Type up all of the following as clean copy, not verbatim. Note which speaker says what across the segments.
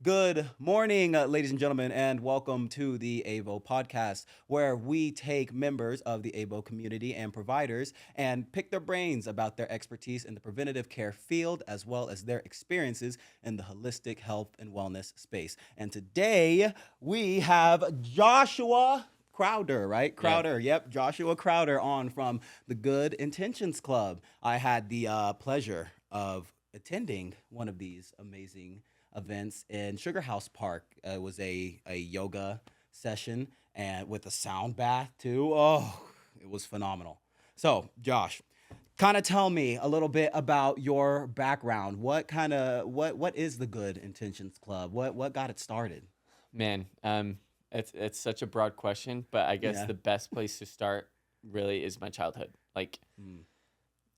Speaker 1: Good morning, ladies and gentlemen, and welcome to the AVO podcast, where we take members of the AVO community and providers and pick their brains about their expertise in the preventative care field, as well as their experiences in the holistic health and wellness space. And today we have Joshua Crowder, right?
Speaker 2: Yeah.
Speaker 1: Crowder, yep, Joshua Crowder on from the Good Intentions Club. I had the pleasure of attending one of these amazing events in Sugar House Park. It was a yoga session and with a sound bath too. Oh, it was phenomenal. So, Josh, kind of tell me a little bit about your background. What is the Good Intentions Club? What got it started?
Speaker 2: Man, it's such a broad question, but I guess
Speaker 1: Yeah.
Speaker 2: the best place to start really is my childhood. Like,
Speaker 1: Mm.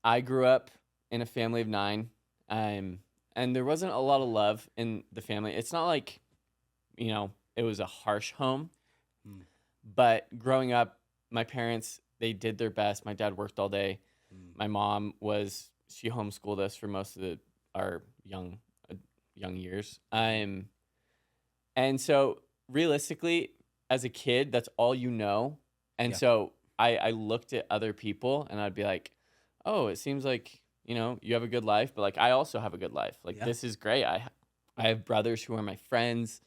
Speaker 2: I grew up in a family of nine, and there wasn't a lot of love in the family. It's not like, it was a harsh home,
Speaker 1: Mm.
Speaker 2: but growing up, my parents, they did their best. My dad worked all day.
Speaker 1: Mm.
Speaker 2: My mom she homeschooled us for most of our young years. And so realistically, as a kid, that's all you know. And
Speaker 1: Yeah.
Speaker 2: so I looked at other people and I'd be like, oh, it seems like, you have a good life, but like I also have a good life. Like
Speaker 1: Yeah.
Speaker 2: this is great. I have brothers who are my friends.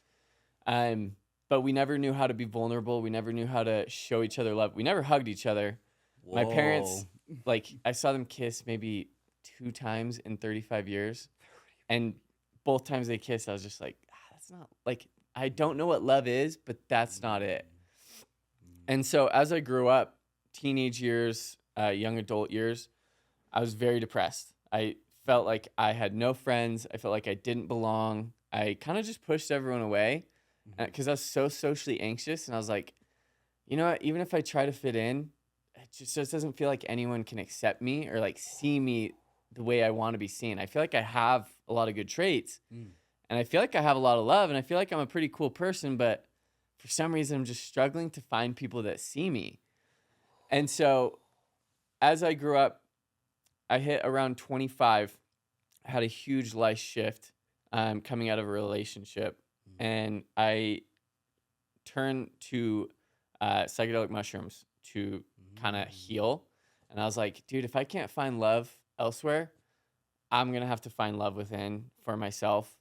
Speaker 2: But we never knew how to be vulnerable. We never knew how to show each other love. We never hugged each other. My
Speaker 1: Whoa.
Speaker 2: parents, like I saw them kiss maybe 2 times in 35 years. And both times they kissed, I was just like, that's not like, I don't know what love is, but that's not it. And so as I grew up, teenage years, young adult years, I was very depressed. I felt like I had no friends. I felt like I didn't belong. I kind of just pushed everyone away because I was so socially anxious. And I was like, you know what? Even if I try to fit in, it just doesn't feel like anyone can accept me or like see me the way I want to be seen. I feel like I have a lot of good traits
Speaker 1: Mm.
Speaker 2: and I feel like I have a lot of love and I feel like I'm a pretty cool person, but for some reason I'm just struggling to find people that see me. And so as I grew up, I hit around 25. I had a huge life shift coming out of a relationship, and I turned to psychedelic mushrooms to kind of heal. And I was like, dude, if I can't find love elsewhere, I'm going to have to find love within for myself.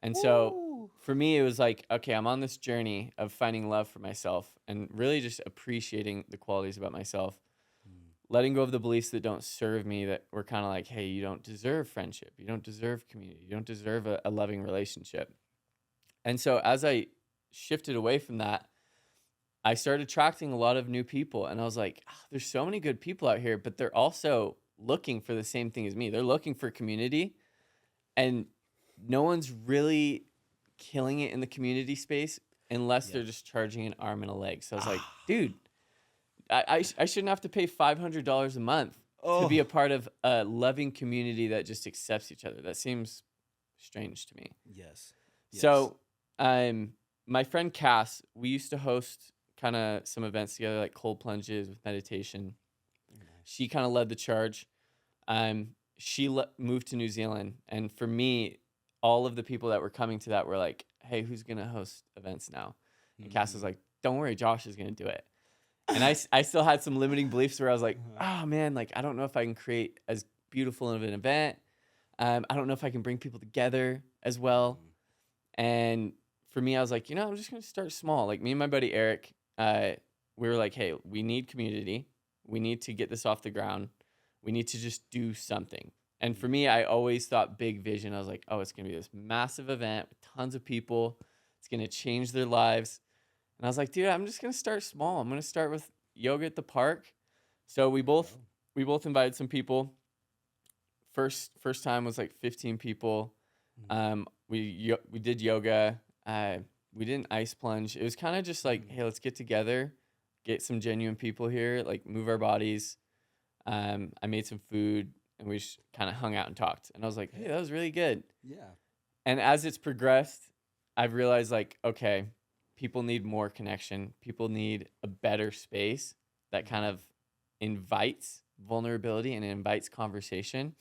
Speaker 2: And so
Speaker 1: Woo.
Speaker 2: for me, it was like, okay, I'm on this journey of finding love for myself and really just appreciating the qualities about myself, letting go of the beliefs that don't serve me, that were kind of like, hey, you don't deserve friendship. You don't deserve community. You don't deserve a loving relationship. And so as I shifted away from that, I started attracting a lot of new people. And I was like, there's so many good people out here, but they're also looking for the same thing as me. They're looking for community. And no one's really killing it in the community space unless
Speaker 1: Yeah.
Speaker 2: they're just charging an arm and a leg. So I was like, dude, I shouldn't have to pay $500 a month to be
Speaker 1: Oh.
Speaker 2: a part of a loving community that just accepts each other. That seems strange to me.
Speaker 1: Yes. Yes.
Speaker 2: So, my friend Cass, we used to host kind of some events together, like cold plunges with meditation. She kind of led the charge. She moved to New Zealand, and for me, all of the people that were coming to that were like, "Hey, who's gonna host events now?" And Cass was like, "Don't worry, Josh is gonna do it." And I still had some limiting beliefs where I was like, oh man, like I don't know if I can create as beautiful of an event. I don't know if I can bring people together as well. And for me, I was like, I'm just gonna start small. Like me and my buddy Eric, we were like, hey, we need community. We need to get this off the ground. We need to just do something. And for me, I always thought big vision. I was like, oh, it's gonna be this massive event with tons of people. It's gonna change their lives. And I was like, dude, I'm just gonna start small. I'm gonna start with yoga at the park. So we both invited some people. First time was like 15 people. We did yoga. We did an ice plunge. It was kind of just like, hey, let's get together, get some genuine people here, like move our bodies. I made some food and we just kind of hung out and talked. And I was like, hey, that was really good.
Speaker 1: Yeah.
Speaker 2: And as it's progressed, I've realized like, okay, people need more connection. People need a better space that kind of invites vulnerability and invites conversation.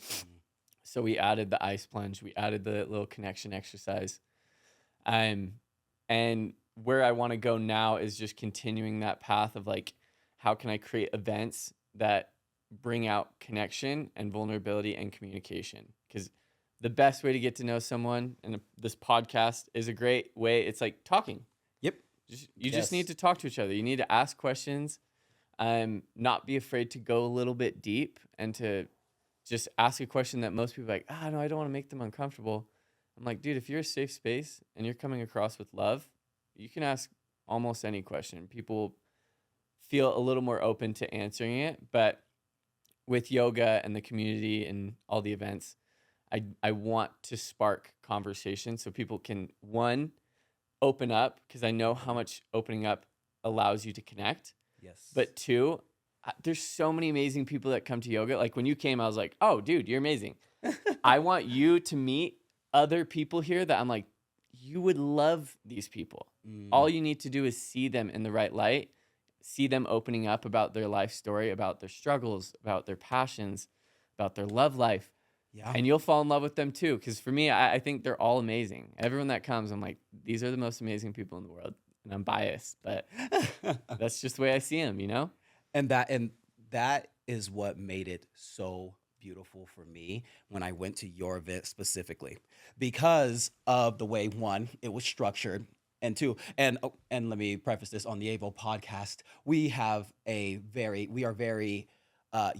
Speaker 2: So we added the ice plunge. We added the little connection exercise. And where I want to go now is just continuing that path of like, how can I create events that bring out connection and vulnerability and communication? Because the best way to get to know someone, and this podcast is a great way. It's like talking.
Speaker 1: Yep.
Speaker 2: You just need to talk to each other. You need to ask questions. Not be afraid to go a little bit deep and to just ask a question that most people are like, no, I don't want to make them uncomfortable. I'm like, dude, if you're a safe space and you're coming across with love, you can ask almost any question. People feel a little more open to answering it. But with yoga and the community and all the events, I want to spark conversation so people can, one, open up, because I know how much opening up allows you to connect.
Speaker 1: Yes.
Speaker 2: But two, there's so many amazing people that come to yoga. Like when you came, I was like, oh, dude, you're amazing. I want you to meet other people here that I'm like, you would love these people. All you need to do is see them in the right light, see them opening up about their life story, about their struggles, about their passions, about their love life.
Speaker 1: Yeah.
Speaker 2: And you'll fall in love with them too. Because for me, I think they're all amazing. Everyone that comes, I'm like, these are the most amazing people in the world. And I'm biased, but that's just the way I see them, you know?
Speaker 1: And that is what made it so beautiful for me when I went to your event specifically, because of the way, one, it was structured, and two, and let me preface this, on the AVO podcast, we are very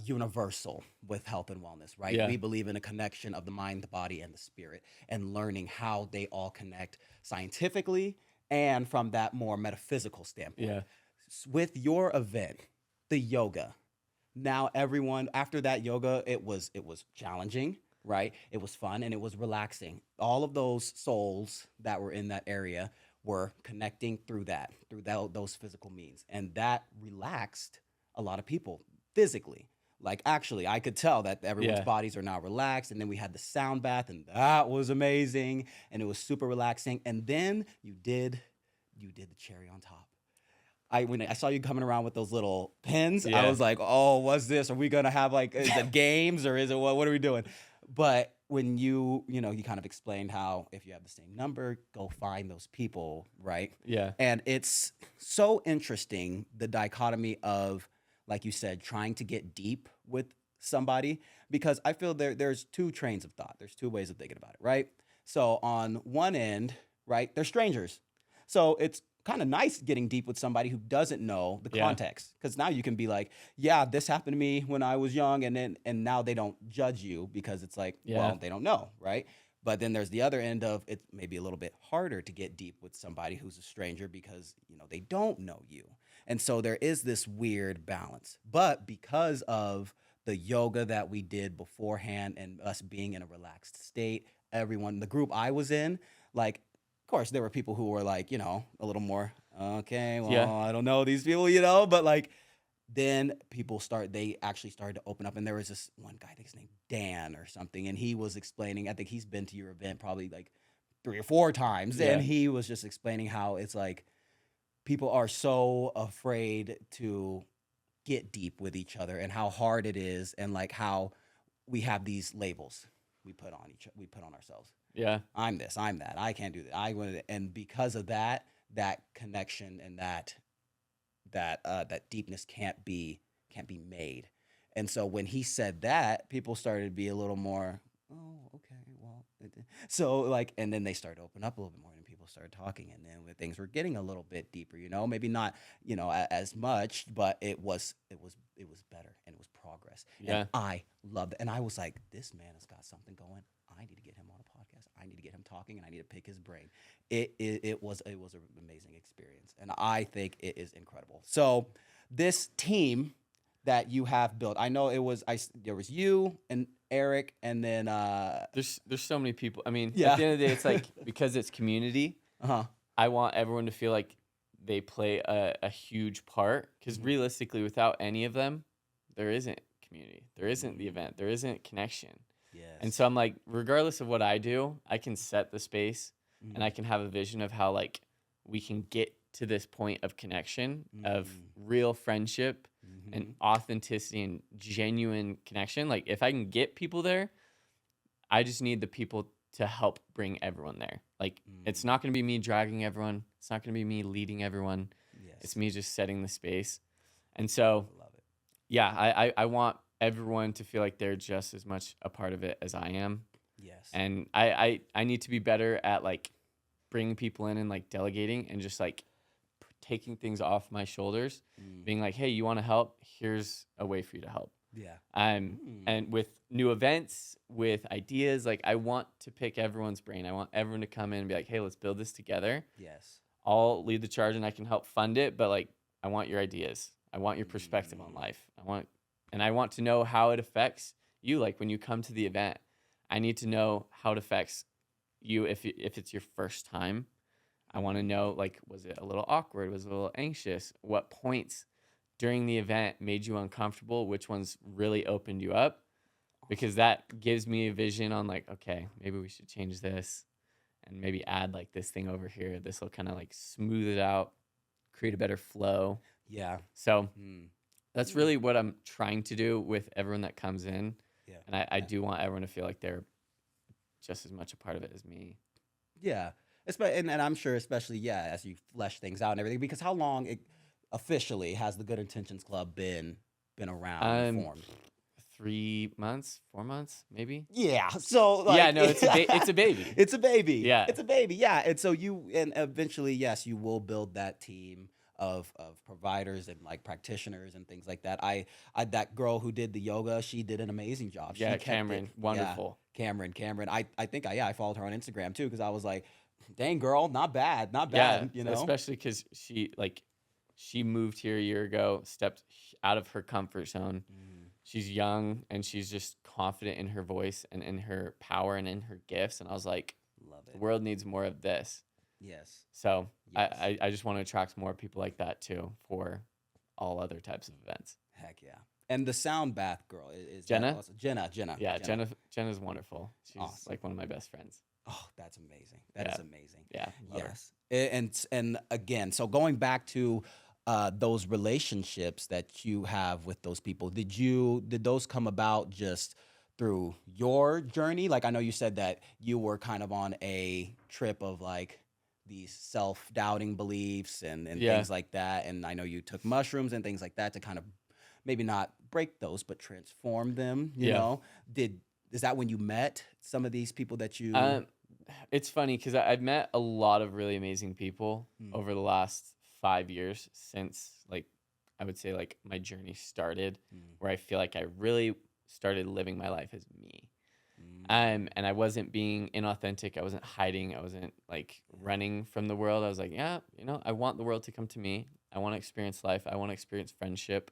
Speaker 1: universal with health and wellness, right?
Speaker 2: Yeah.
Speaker 1: We believe in a connection of the mind, the body, and the spirit, and learning how they all connect scientifically and from that more metaphysical standpoint.
Speaker 2: Yeah.
Speaker 1: With your event, the yoga, now everyone, after that yoga, it was challenging, right? It was fun and it was relaxing. All of those souls that were in that area were connecting through those physical means, and that relaxed a lot of people physically. Like, actually, I could tell that everyone's bodies are now relaxed. And then we had the sound bath, and that was amazing, and it was super relaxing. And then you did the cherry on top. When I saw you coming around with those little pins, I was like, oh, what's this? Are we gonna have, like, is it games, or is it what are we doing? But when you kind of explained how if you have the same number, go find those people, right?
Speaker 2: Yeah.
Speaker 1: And it's so interesting, the dichotomy of, like you said, trying to get deep with somebody, because I feel there's two trains of thought. There's two ways of thinking about it, right? So on one end, right, they're strangers. So it's kind of nice getting deep with somebody who doesn't know the context, because now you can be like, yeah, this happened to me when I was young, and now they don't judge you, because it's like, well, they don't know, right? But then there's the other end of, it may be a little bit harder to get deep with somebody who's a stranger, because they don't know you. And so there is this weird balance. But because of the yoga that we did beforehand and us being in a relaxed state, everyone, the group I was in, like, of course, there were people who were like, a little more, okay, well, I don't know these people, but like, then they actually started to open up. And there was this one guy, I think his name Dan or something, and he was explaining, I think he's been to your event probably like 3 or 4 times. Yeah. And he was just explaining how it's like, people are so afraid to get deep with each other, and how hard it is, and like how we have these labels we put on ourselves. Yeah. I'm this, I'm that. I can't do that. And because of that connection and that deepness can't be made. And so when he said that, people started to be a little more, oh, okay, well, so like, and then they started to open up a little bit more, and people started talking, and then when things were getting a little bit deeper, maybe not, as much, but it was better, and it was progress. Yeah. And I loved it. And I was like, this man has got something going. I need to get him on a podcast. I need to get him talking, and I need to pick his brain. It was an amazing experience, and I think it is incredible. So this team that you have built, I know there was you and Eric, and then
Speaker 2: there's so many people. I mean, at the end of the day, it's like, because it's community, I want everyone to feel like they play a huge part, because realistically, without any of them, there isn't community, there isn't the event, there isn't connection. Yes. And so I'm like, regardless of what I do, I can set the space, and I can have a vision of how, like, we can get to this point of connection, of real friendship, and authenticity and genuine connection. Like, if I can get people there, I just need the people to help bring everyone there. Like, it's not going to be me dragging everyone. It's not going to be me leading everyone.
Speaker 1: Yes.
Speaker 2: It's me just setting the space. And so,
Speaker 1: I love it.
Speaker 2: yeah, I want everyone to feel like they're just as much a part of it as I am.
Speaker 1: Yes.
Speaker 2: And I need to be better at like bringing people in and like delegating and just like taking things off my shoulders, being like, hey, you want to help? Here's a way for you to help.
Speaker 1: Yeah.
Speaker 2: And with new events, with ideas, like I want to pick everyone's brain. I want everyone to come in and be like, hey, let's build this together.
Speaker 1: Yes.
Speaker 2: I'll lead the charge and I can help fund it, but like I want your ideas. I want your perspective on life. I want to know how it affects you. Like when you come to the event, I need to know how it affects you if it's your first time. I want to know, like, was it a little awkward? Was it a little anxious? What points during the event made you uncomfortable? Which ones really opened you up? Because that gives me a vision on like, okay, maybe we should change this and maybe add like this thing over here. This will kind of like smooth it out, create a better flow.
Speaker 1: Yeah.
Speaker 2: So that's really what I'm trying to do with everyone that comes in.
Speaker 1: Yeah.
Speaker 2: And I do want everyone to feel like they're just as much a part of it as me.
Speaker 1: Yeah. And I'm sure, especially, yeah, as you flesh things out and everything, because how long officially has the Good Intentions Club been around and formed?
Speaker 2: 3 months, 4 months, maybe.
Speaker 1: Yeah. So like,
Speaker 2: yeah, no, it's a baby.
Speaker 1: It's a baby.
Speaker 2: Yeah.
Speaker 1: It's a baby. Yeah. And so and eventually, yes, you will build that team of providers and like practitioners and things like that. I that girl who did the yoga, she did an amazing job.
Speaker 2: Yeah, Cameron, wonderful.
Speaker 1: Yeah, Cameron. I think I followed her on Instagram too because I was like, dang girl, not bad.
Speaker 2: Yeah,
Speaker 1: You know,
Speaker 2: especially because she moved here a year ago, stepped out of her comfort zone. She's young and she's just confident in her voice and in her power and in her gifts. And I was like,
Speaker 1: love it.
Speaker 2: The world needs more of this.
Speaker 1: Yes.
Speaker 2: So
Speaker 1: Yes.
Speaker 2: I just want to attract more people like that too for all other types of events.
Speaker 1: Heck yeah. And the sound bath girl is
Speaker 2: Jenna?
Speaker 1: Jenna.
Speaker 2: Yeah, Jenna's wonderful. She's
Speaker 1: awesome.
Speaker 2: like one of my best friends.
Speaker 1: Oh, that's amazing. That is amazing.
Speaker 2: Yeah.
Speaker 1: Yes. And again, so going back to those relationships that you have with those people, did those come about just through your journey? Like I know you said that you were kind of on a trip of like these self-doubting beliefs and things like that. And I know you took mushrooms and things like that to kind of maybe not break those, but transform them, you know? Is that when you met some of these people that you...
Speaker 2: It's funny because I've met a lot of really amazing people over the last 5 years since, like, I would say, like, my journey started, where I feel like I really started living my life as me. And I wasn't being inauthentic. I wasn't hiding. I wasn't, like, running from the world. I was like, yeah, I want the world to come to me. I want to experience life. I want to experience friendship.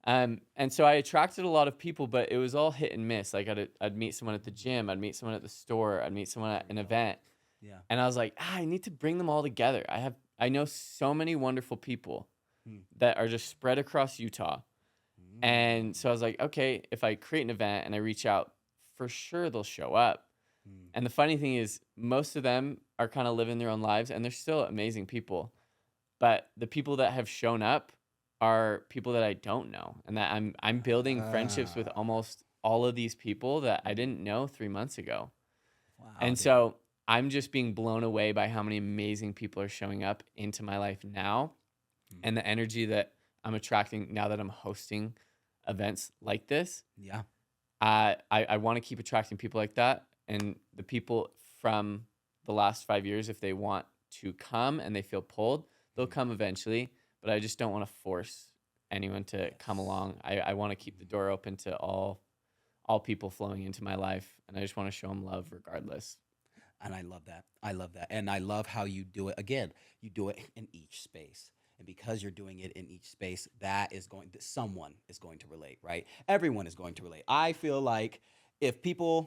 Speaker 2: And so I attracted a lot of people, but it was all hit and miss. Like I'd meet someone at the gym, I'd meet someone at the store, I'd meet someone at an event.
Speaker 1: Yeah.
Speaker 2: And I was like, I need to bring them all together. I know so many wonderful people that are just spread across Utah. And so I was like, okay, if I create an event and I reach out, for sure they'll show up. And the funny thing is most of them are kind of living their own lives and they're still amazing people. But the people that have shown up are people that I don't know, and that I'm building friendships with almost all of these people that I didn't know 3 months ago.
Speaker 1: Wow,
Speaker 2: and so I'm just being blown away by how many amazing people are showing up into my life now, and the energy that I'm attracting now that I'm hosting events like this.
Speaker 1: Yeah.
Speaker 2: I want to keep attracting people like that, and the people from the last 5 years, if they want to come and they feel pulled, they'll come eventually. But I just don't want to force anyone to come along. I want to keep the door open to all people flowing into my life, and I just want to show them love regardless.
Speaker 1: And I love that. And I love how you do it. Again, you do it in each space. And because you're doing it in each space, someone is going to relate, right? Everyone is going to relate. I feel like if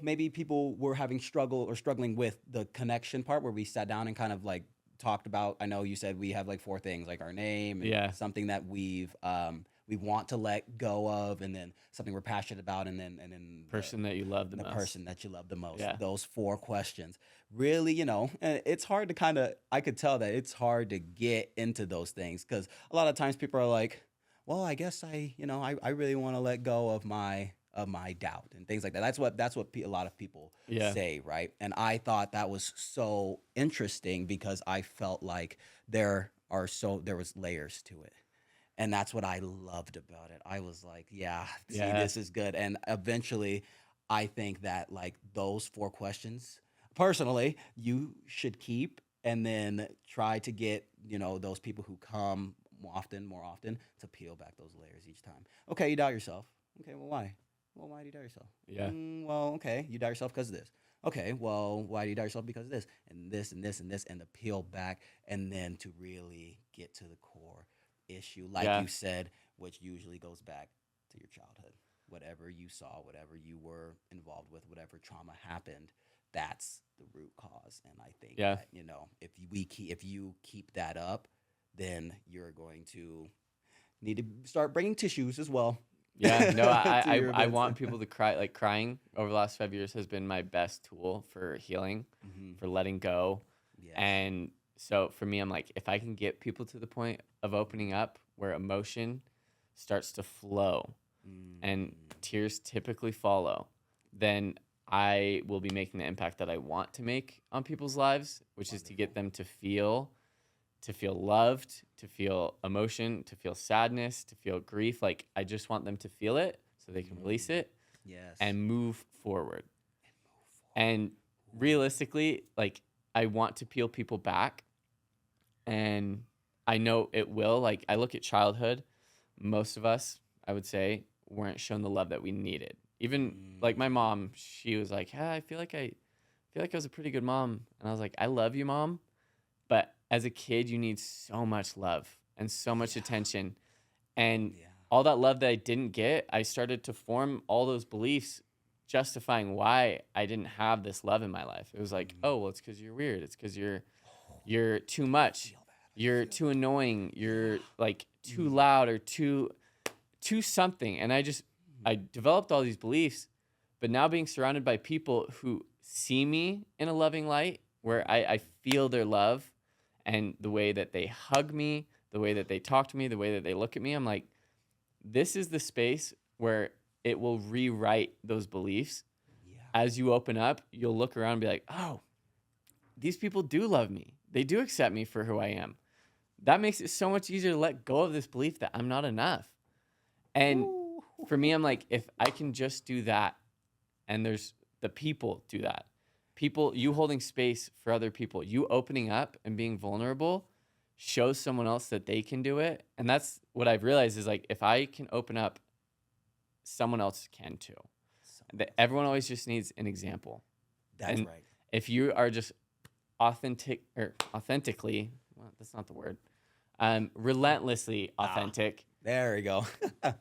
Speaker 1: maybe people were struggling with the connection part where we sat down and kind of like talked about, I know you said we have like 4 things, like our name and something that we want to let go of, and then something we're passionate about, and then
Speaker 2: person that you love the most.
Speaker 1: Person that you love the most.
Speaker 2: Yeah.
Speaker 1: Those 4 questions. Really, and it's hard to I could tell that it's hard to get into those things because a lot of times people are like, well, I guess I really want to let go of my of my doubt and things like that. That's what a lot of people
Speaker 2: Yeah.
Speaker 1: say, right? And I thought that was so interesting because I felt like there was layers to it. And that's what I loved about it. I was like, yeah, see,
Speaker 2: Yeah.
Speaker 1: this is good. And eventually, I think that like those four questions, personally, you should keep and then try to get, those people who come more often to peel back those layers each time. Okay, you doubt yourself. Okay, well, why? Well, why do you doubt yourself?
Speaker 2: Yeah.
Speaker 1: Well, okay, you doubt yourself because of this. Okay, well, why do you doubt yourself? Because of this and this and this and this, and to peel back and then to really get to the core issue, like
Speaker 2: Yeah.
Speaker 1: you said, which usually goes back to your childhood. Whatever you saw, whatever you were involved with, whatever trauma happened, that's the root cause. And I think
Speaker 2: Yeah.
Speaker 1: that if you keep that up, then you're going to need to start bringing tissues as well.
Speaker 2: Yeah, no,
Speaker 1: To your
Speaker 2: I
Speaker 1: events.
Speaker 2: want people to cry. Like crying over the last 5 years has been my best tool for healing,
Speaker 1: Hmm.
Speaker 2: for letting go.
Speaker 1: Yes.
Speaker 2: And so for me, I'm like, if I can get people to the point of opening up where emotion starts to flow and tears typically follow, then I will be making the impact that I want to make on people's lives, which is to get them to feel loved, to feel emotion, to feel sadness, to feel grief. Like I just want them to feel it so they can release it
Speaker 1: Yes.
Speaker 2: and move forward. And realistically, like I want to peel people back, and I know it will. Like I look at childhood, most of us, I would say, weren't shown the love that we needed. Even like my mom, she was like, "Yeah, I feel like I was a pretty good mom." And I was like, "I love you, mom." But as a kid, you need so much love and so much attention. And
Speaker 1: Yeah.
Speaker 2: all that love that I didn't get, I started to form all those beliefs justifying why I didn't have this love in my life. It was like, oh, well, it's because you're weird. It's because you're too much. You're too annoying. You're like too loud or too something. And I developed all these beliefs, but now being surrounded by people who see me in a loving light, where I feel their love and the way that they hug me, the way that they talk to me, the way that they look at me, I'm like, this is the space where it will rewrite those beliefs.
Speaker 1: Yeah.
Speaker 2: As you open up, you'll look around and be like, oh, these people do love me. They do accept me for who I am. That makes it so much easier to let go of this belief that I'm not enough. And for me, I'm like, if I can just do that, and there's the people do that. People, you holding space for other people, you opening up and being vulnerable shows someone else that they can do it. And that's what I've realized is like, if I can open up, someone else can too. Everyone always just needs an example.
Speaker 1: That's
Speaker 2: And
Speaker 1: right.
Speaker 2: if you are just authentically, well, that's not the word, relentlessly authentic
Speaker 1: There we go.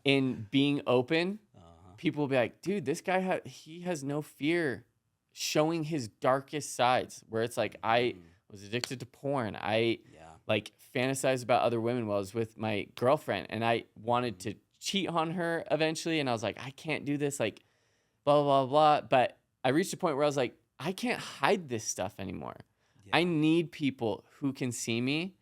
Speaker 2: in being open,
Speaker 1: Uh-huh.
Speaker 2: people will be like, dude, this guy, he has no fear showing his darkest sides, where it's like, I was addicted to porn. I
Speaker 1: Yeah.
Speaker 2: like fantasized about other women while I was with my girlfriend, and I wanted to cheat on her eventually. And I was like, I can't do this, like blah, blah, blah. But I reached a point where I was like, I can't hide this stuff anymore.
Speaker 1: Yeah.
Speaker 2: I need people who can see me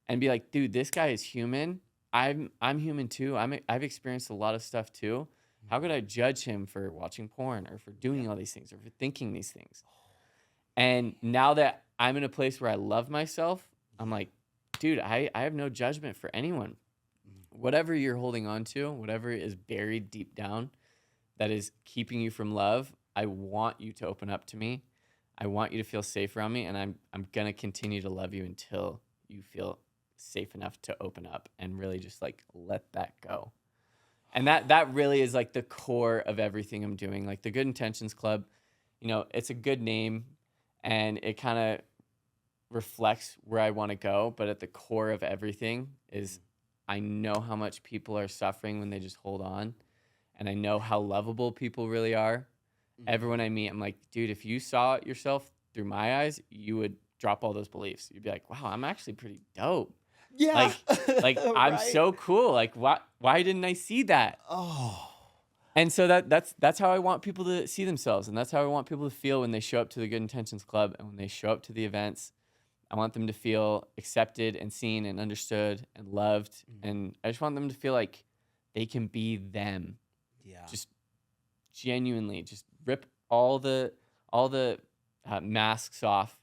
Speaker 2: and be like, dude, this guy is human. I'm human too. I've experienced a lot of stuff too. How could I judge him for watching porn or for doing all these things or for thinking these things? And now that I'm in a place where I love myself, I'm like, dude, I have no judgment for anyone. Whatever you're holding on to, whatever is buried deep down that is keeping you from love, I want you to open up to me. I want you to feel safe around me, and I'm going to continue to love you until you feel safe enough to open up and really just like let that go. And that really is like the core of everything I'm doing. Like the Good Intentions Club, it's a good name and it kind of reflects where I want to go. But at the core of everything is I know how much people are suffering when they just hold on. And I know how lovable people really are. Everyone I meet, I'm like, dude, if you saw yourself through my eyes, you would drop all those beliefs. You'd be like, wow, I'm actually pretty dope.
Speaker 1: Yeah.
Speaker 2: Like I'm
Speaker 1: Right.
Speaker 2: so cool. Like why didn't I see that?
Speaker 1: Oh.
Speaker 2: And so that's how I want people to see themselves, and that's how I want people to feel when they show up to the Good Intentions Club and when they show up to the events. I want them to feel accepted and seen and understood and loved, and I just want them to feel like they can be them.
Speaker 1: Yeah.
Speaker 2: Just genuinely just rip all the masks off,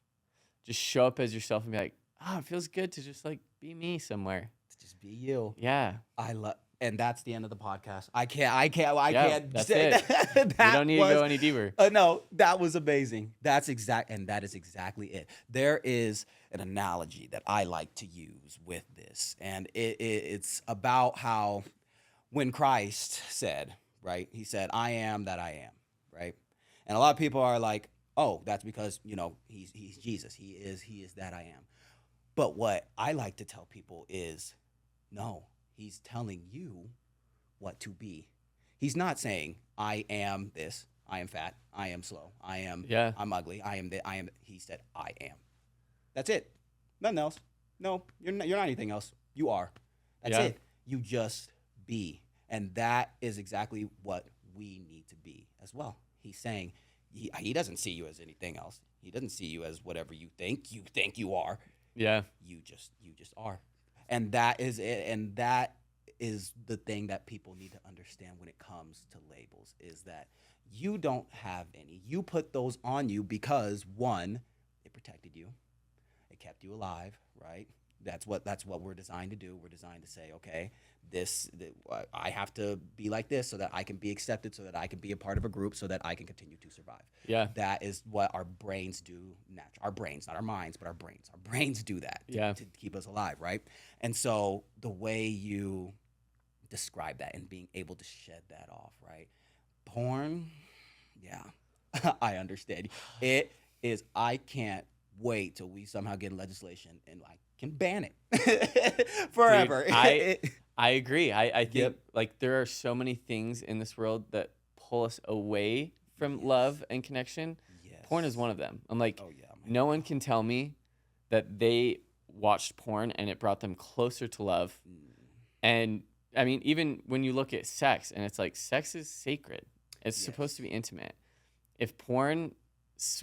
Speaker 2: just show up as yourself and be like, oh, it feels good to just like be me somewhere.
Speaker 1: Just be you.
Speaker 2: Yeah.
Speaker 1: I love, and that's the end of the podcast. I
Speaker 2: Yeah,
Speaker 1: can't
Speaker 2: that's
Speaker 1: say
Speaker 2: it.
Speaker 1: that.
Speaker 2: We
Speaker 1: That
Speaker 2: don't need to
Speaker 1: was,
Speaker 2: go any deeper.
Speaker 1: no, that was amazing. And that is exactly it. There is an analogy that I like to use with this, and it's about how when Christ said, right, he said, I am that I am, right? And a lot of people are like, oh, that's because, he's Jesus. He is that I am. But what I like to tell people is, no, he's telling you what to be. He's not saying, I am this, I am fat, I am slow,
Speaker 2: Yeah.
Speaker 1: I'm ugly, I am that, I am. He said, I am. That's it. Nothing else. No, you're not anything else. You are. That's
Speaker 2: Yeah.
Speaker 1: it. You just be. And that is exactly what we need to be as well. He's saying he doesn't see you as anything else. He doesn't see you as whatever you think you are.
Speaker 2: Yeah.
Speaker 1: You just are. And that is it. And that is the thing that people need to understand when it comes to labels, is that you don't have any. You put those on you because, one, it protected you. It kept you alive, right? That's what we're designed to do. We're designed to say, okay, I have to be like this so that I can be accepted, so that I can be a part of a group, so that I can continue to survive.
Speaker 2: Yeah.
Speaker 1: That is what our brains do naturally. Our brains, not our minds, but our brains. Our brains do that to keep us alive, right? And so the way you describe that and being able to shed that off, right? Porn, yeah, I understand. It is, I can't wait till we somehow get legislation and I can ban it forever.
Speaker 2: Dude, I agree. I think
Speaker 1: Yep.
Speaker 2: like there are so many things in this world that pull us away from love and connection.
Speaker 1: Yes.
Speaker 2: Porn is one of them. I'm like,
Speaker 1: Oh yeah.
Speaker 2: no one can tell me that they watched porn and it brought them closer to love. And I mean, even when you look at sex, and it's like, sex is sacred. It's supposed to be intimate. If porn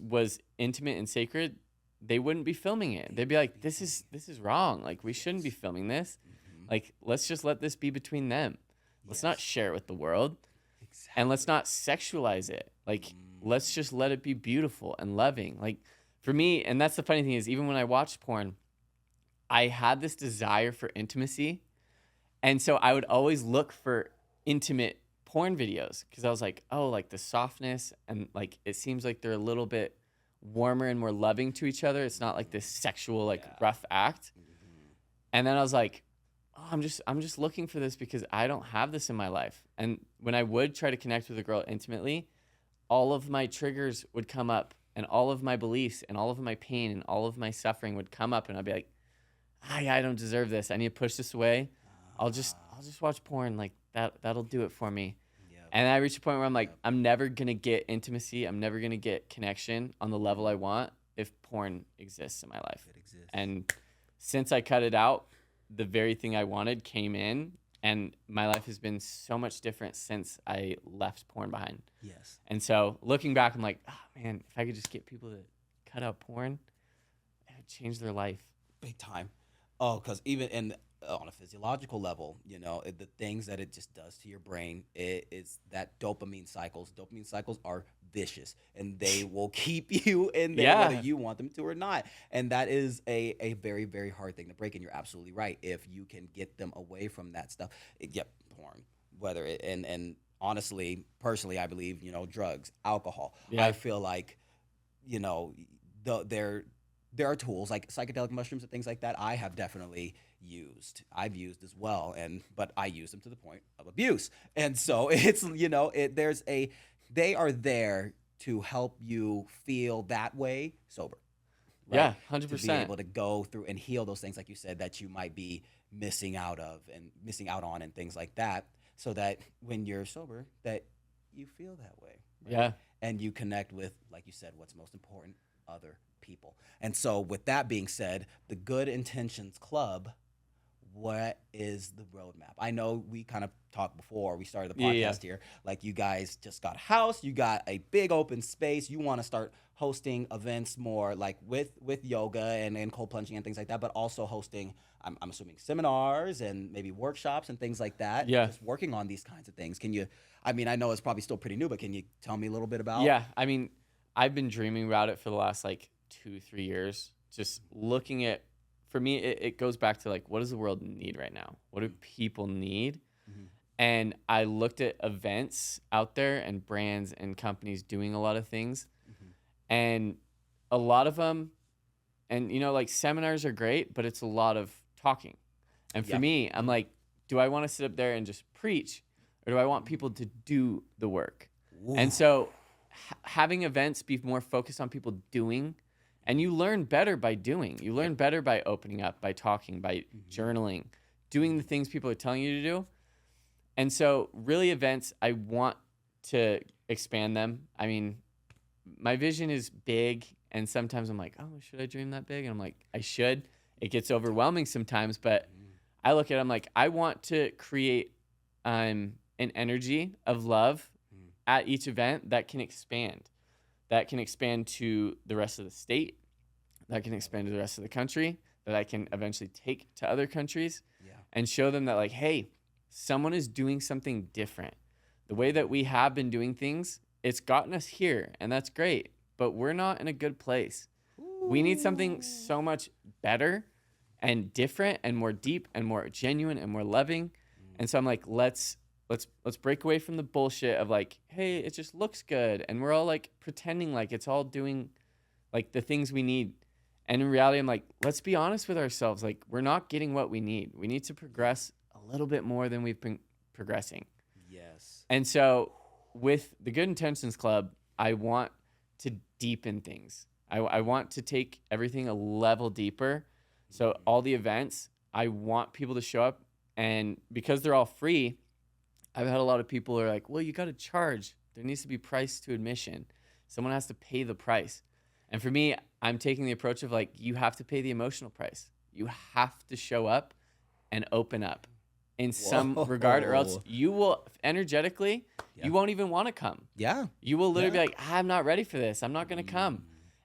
Speaker 2: was intimate and sacred, they wouldn't be filming it. They'd be like, this is wrong. Like, we shouldn't be filming this. Like, let's just let this be between them. Let's not share it with the world.
Speaker 1: Exactly.
Speaker 2: And let's not sexualize it. Like, let's just let it be beautiful and loving. Like, for me, and that's the funny thing is, even when I watched porn, I had this desire for intimacy. And so I would always look for intimate porn videos because I was like, oh, like the softness, and like it seems like they're a little bit warmer and more loving to each other. It's not like this sexual, like rough act. And then I was like, oh, I'm just looking for this because I don't have this in my life. And when I would try to connect with a girl intimately, all of my triggers would come up, and all of my beliefs and all of my pain and all of my suffering would come up, and I'd be like, I don't deserve this. I need to push this away. I'll just watch porn. Like that'll do it for me.
Speaker 1: Yep.
Speaker 2: And I reached a point where I'm like, I'm never gonna get intimacy. I'm never gonna get connection on the level I want if porn exists in my life.
Speaker 1: It exists.
Speaker 2: And since I cut it out, the very thing I wanted came in, and my life has been so much different since I left porn behind.
Speaker 1: Yes.
Speaker 2: And so looking back, I'm like, oh man, if I could just get people to cut out porn, it would change their life.
Speaker 1: Big time. Oh, because even on a physiological level, the things that it just does to your brain, it's that dopamine cycles. Dopamine cycles are vicious, and they will keep you in there whether you want them to or not. And that is a very, very hard thing to break. And you're absolutely right. If you can get them away from that stuff, porn, whether it, and honestly, personally, I believe, drugs, alcohol.
Speaker 2: Yeah.
Speaker 1: I feel like, there are tools like psychedelic mushrooms and things like that I have definitely used. I've used as well, but I use them to the point of abuse. And so it's, they are there to help you feel that way sober. Right?
Speaker 2: Yeah, 100%.
Speaker 1: To be able to go through and heal those things, like you said, that you might be missing out on and things like that, so that when you're sober, that you feel that way. Right?
Speaker 2: Yeah.
Speaker 1: And you connect with, like you said, what's most important, other people. And so with that being said, the Good Intentions Club what is the roadmap? I know we kind of talked before we started the
Speaker 2: Yeah, yeah.
Speaker 1: podcast here. Like you guys just got a house, you got a big open space. You want to start hosting events more like with yoga and cold plunging and things like that, but also hosting. I'm assuming seminars and maybe workshops and things like that.
Speaker 2: Yeah.
Speaker 1: Just working on these kinds of things. Can you? I mean, I know it's probably still pretty new, but can you tell me a little bit about?
Speaker 2: Yeah, I mean, I've been dreaming about it for the last like 2, 3 years. Just looking at, for me, it goes back to like, what does the world need right now? What do people need?
Speaker 1: Mhm.
Speaker 2: And I looked at events out there and brands and companies doing a lot of things,
Speaker 1: Mhm.
Speaker 2: and a lot of them, and like seminars are great, but it's a lot of talking. And for
Speaker 1: Yeah.
Speaker 2: me, I'm like, do I want to sit up there and just preach, or do I want people to do the work?
Speaker 1: Ooh.
Speaker 2: And so having events be more focused on people doing, and you learn better by doing. You learn better by opening up, by talking, by journaling, doing the things people are telling you to do. And so really events, I want to expand them. I mean, my vision is big, and sometimes I'm like, oh, should I dream that big? And I'm like, I should. It gets overwhelming sometimes, but I look at it, I'm like, I want to create an energy of love at each event that can expand to the rest of the state, that can expand to the rest of the country, that I can eventually take to other countries, and show them that like, hey, someone is doing something different. The way that we have been doing things, it's gotten us here, and that's great, but we're not in a good place. We need something so much better and different and more deep and more genuine and more loving. And so I'm like, let's break away from the bullshit of like, hey, it just looks good, and we're all like pretending like it's all doing like the things we need. And in reality, I'm like, let's be honest with ourselves. Like, we're not getting what we need. We need to progress a little bit more than we've been progressing.
Speaker 1: Yes.
Speaker 2: And so with the Good Intentions Club, I want to deepen things. I want to take everything a level deeper. So all the events, I want people to show up, and because they're all free, I've had a lot of people who are like, well, you got to charge. There needs to be price to admission. Someone has to pay the price. And for me, I'm taking the approach of like, you have to pay the emotional price. You have to show up and open up in some regard, or else you will energetically, you won't even want to come.
Speaker 1: Yeah.
Speaker 2: You will literally be like, I'm not ready for this. I'm not going to come.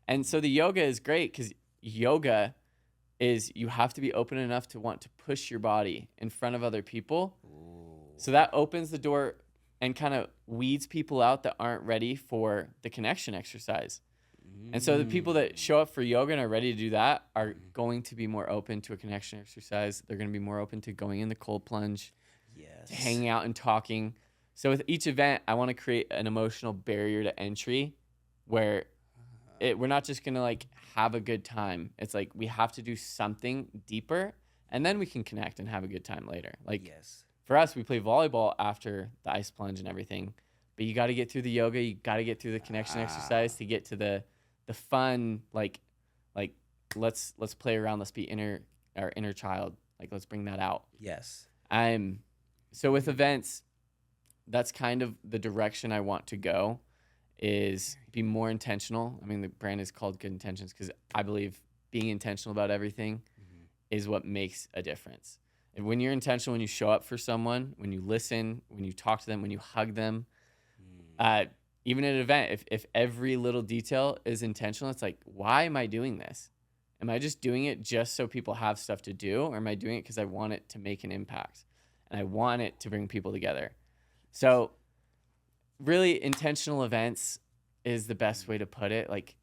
Speaker 2: And so the yoga is great, because yoga is, you have to be open enough to want to push your body in front of other people. So that opens the door and kind of weeds people out that aren't ready for the connection exercise. And so the people that show up for yoga and are ready to do that are going to be more open to a connection exercise. They're going to be more open to going in the cold plunge, to hanging out and talking. So with each event, I want to create an emotional barrier to entry where we're not just going to like have a good time. It's like we have to do something deeper, and then we can connect and have a good time later. Like for us, we play volleyball after the ice plunge and everything, but you got to get through the yoga. You got to get through the connection exercise to get to the fun, like let's play around. Let's be our inner child. Like, let's bring that out.
Speaker 1: Yes.
Speaker 2: So with events, that's kind of the direction I want to go, is be more intentional. I mean, the brand is called Good Intentions because I believe being intentional about everything is what makes a difference. And when you're intentional, when you show up for someone, when you listen, when you talk to them, when you hug them, even at an event, if every little detail is intentional, it's like, why am I doing this? Am I just doing it just so people have stuff to do? Or am I doing it because I want it to make an impact and I want it to bring people together? So really, intentional events is the best way to put it. Like,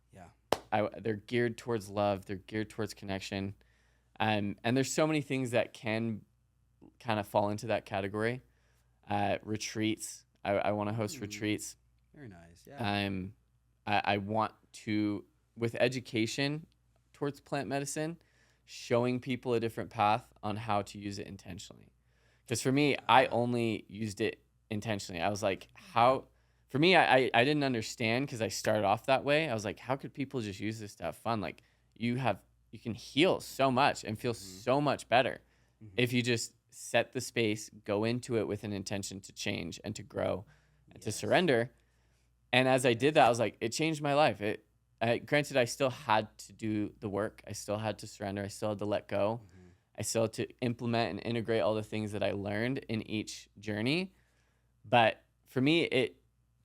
Speaker 2: they're geared towards love. They're geared towards connection. And there's so many things that can kind of fall into that category. Retreats. I want to host retreats.
Speaker 1: Very nice. Yeah.
Speaker 2: I want to, with education towards plant medicine, showing people a different path on how to use it intentionally. Because for me, I only used it intentionally. I was like, for me, I didn't understand, because I started off that way. I was like, how could people just use this to have fun? Like, you can heal so much and feel so much better if you just set the space, go into it with an intention to change and to grow and to surrender. And as I did that, I was like, it changed my life. Granted, I still had to do the work. I still had to surrender. I still had to let go. I still had to implement and integrate all the things that I learned in each journey. But for me, it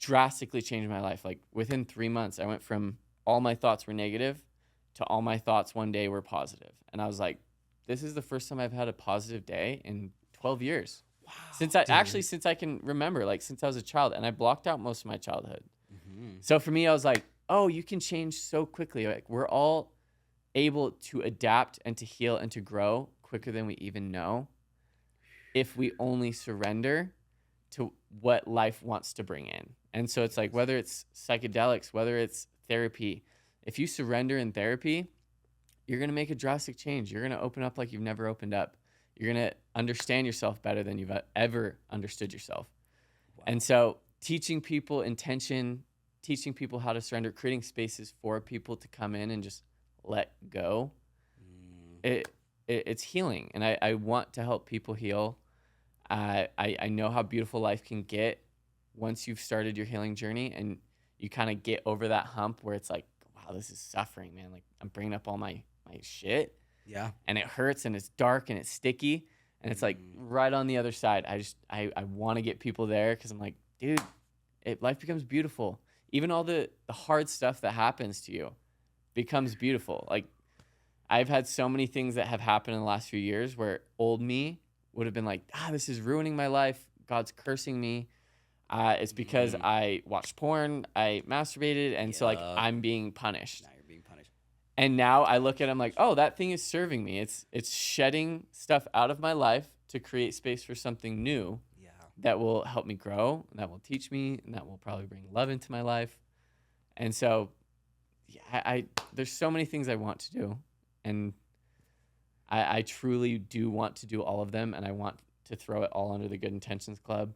Speaker 2: drastically changed my life. Like within 3 months, I went from all my thoughts were negative to all my thoughts one day were positive. And I was like, this is the first time I've had a positive day in 12 years.
Speaker 1: Wow.
Speaker 2: Since I can remember, like since I was a child, and I blocked out most of my childhood.
Speaker 1: Mm-hmm.
Speaker 2: So for me, I was like, oh, you can change so quickly. Like we're all able to adapt and to heal and to grow quicker than we even know if we only surrender to what life wants to bring in. And so it's like, whether it's psychedelics, whether it's therapy, if you surrender in therapy, you're going to make a drastic change. You're going to open up like you've never opened up. You're going to understand yourself better than you've ever understood yourself. Wow. And so teaching people intention, teaching people how to surrender, creating spaces for people to come in and just let go, it's healing. And I want to help people heal. I know how beautiful life can get once you've started your healing journey and you kind of get over that hump where it's like, wow, this is suffering, man. Like I'm bringing up all my shit. Yeah. And it hurts and it's dark and it's sticky. And it's like right on the other side. I want to get people there because I'm like, dude, life becomes beautiful. Even all the hard stuff that happens to you becomes beautiful. Like I've had so many things that have happened in the last few years where old me would have been like, this is ruining my life. God's cursing me. It's because I watched porn, I masturbated, and so like I'm being punished.
Speaker 1: Now you're being punished.
Speaker 2: And now I look at it, I'm like, oh, that thing is serving me. It's shedding stuff out of my life to create space for something new that will help me grow, that will teach me, and that will probably bring love into my life. And so I there's so many things I want to do, and I truly do want to do all of them, and I want to throw it all under the Good Intentions Club.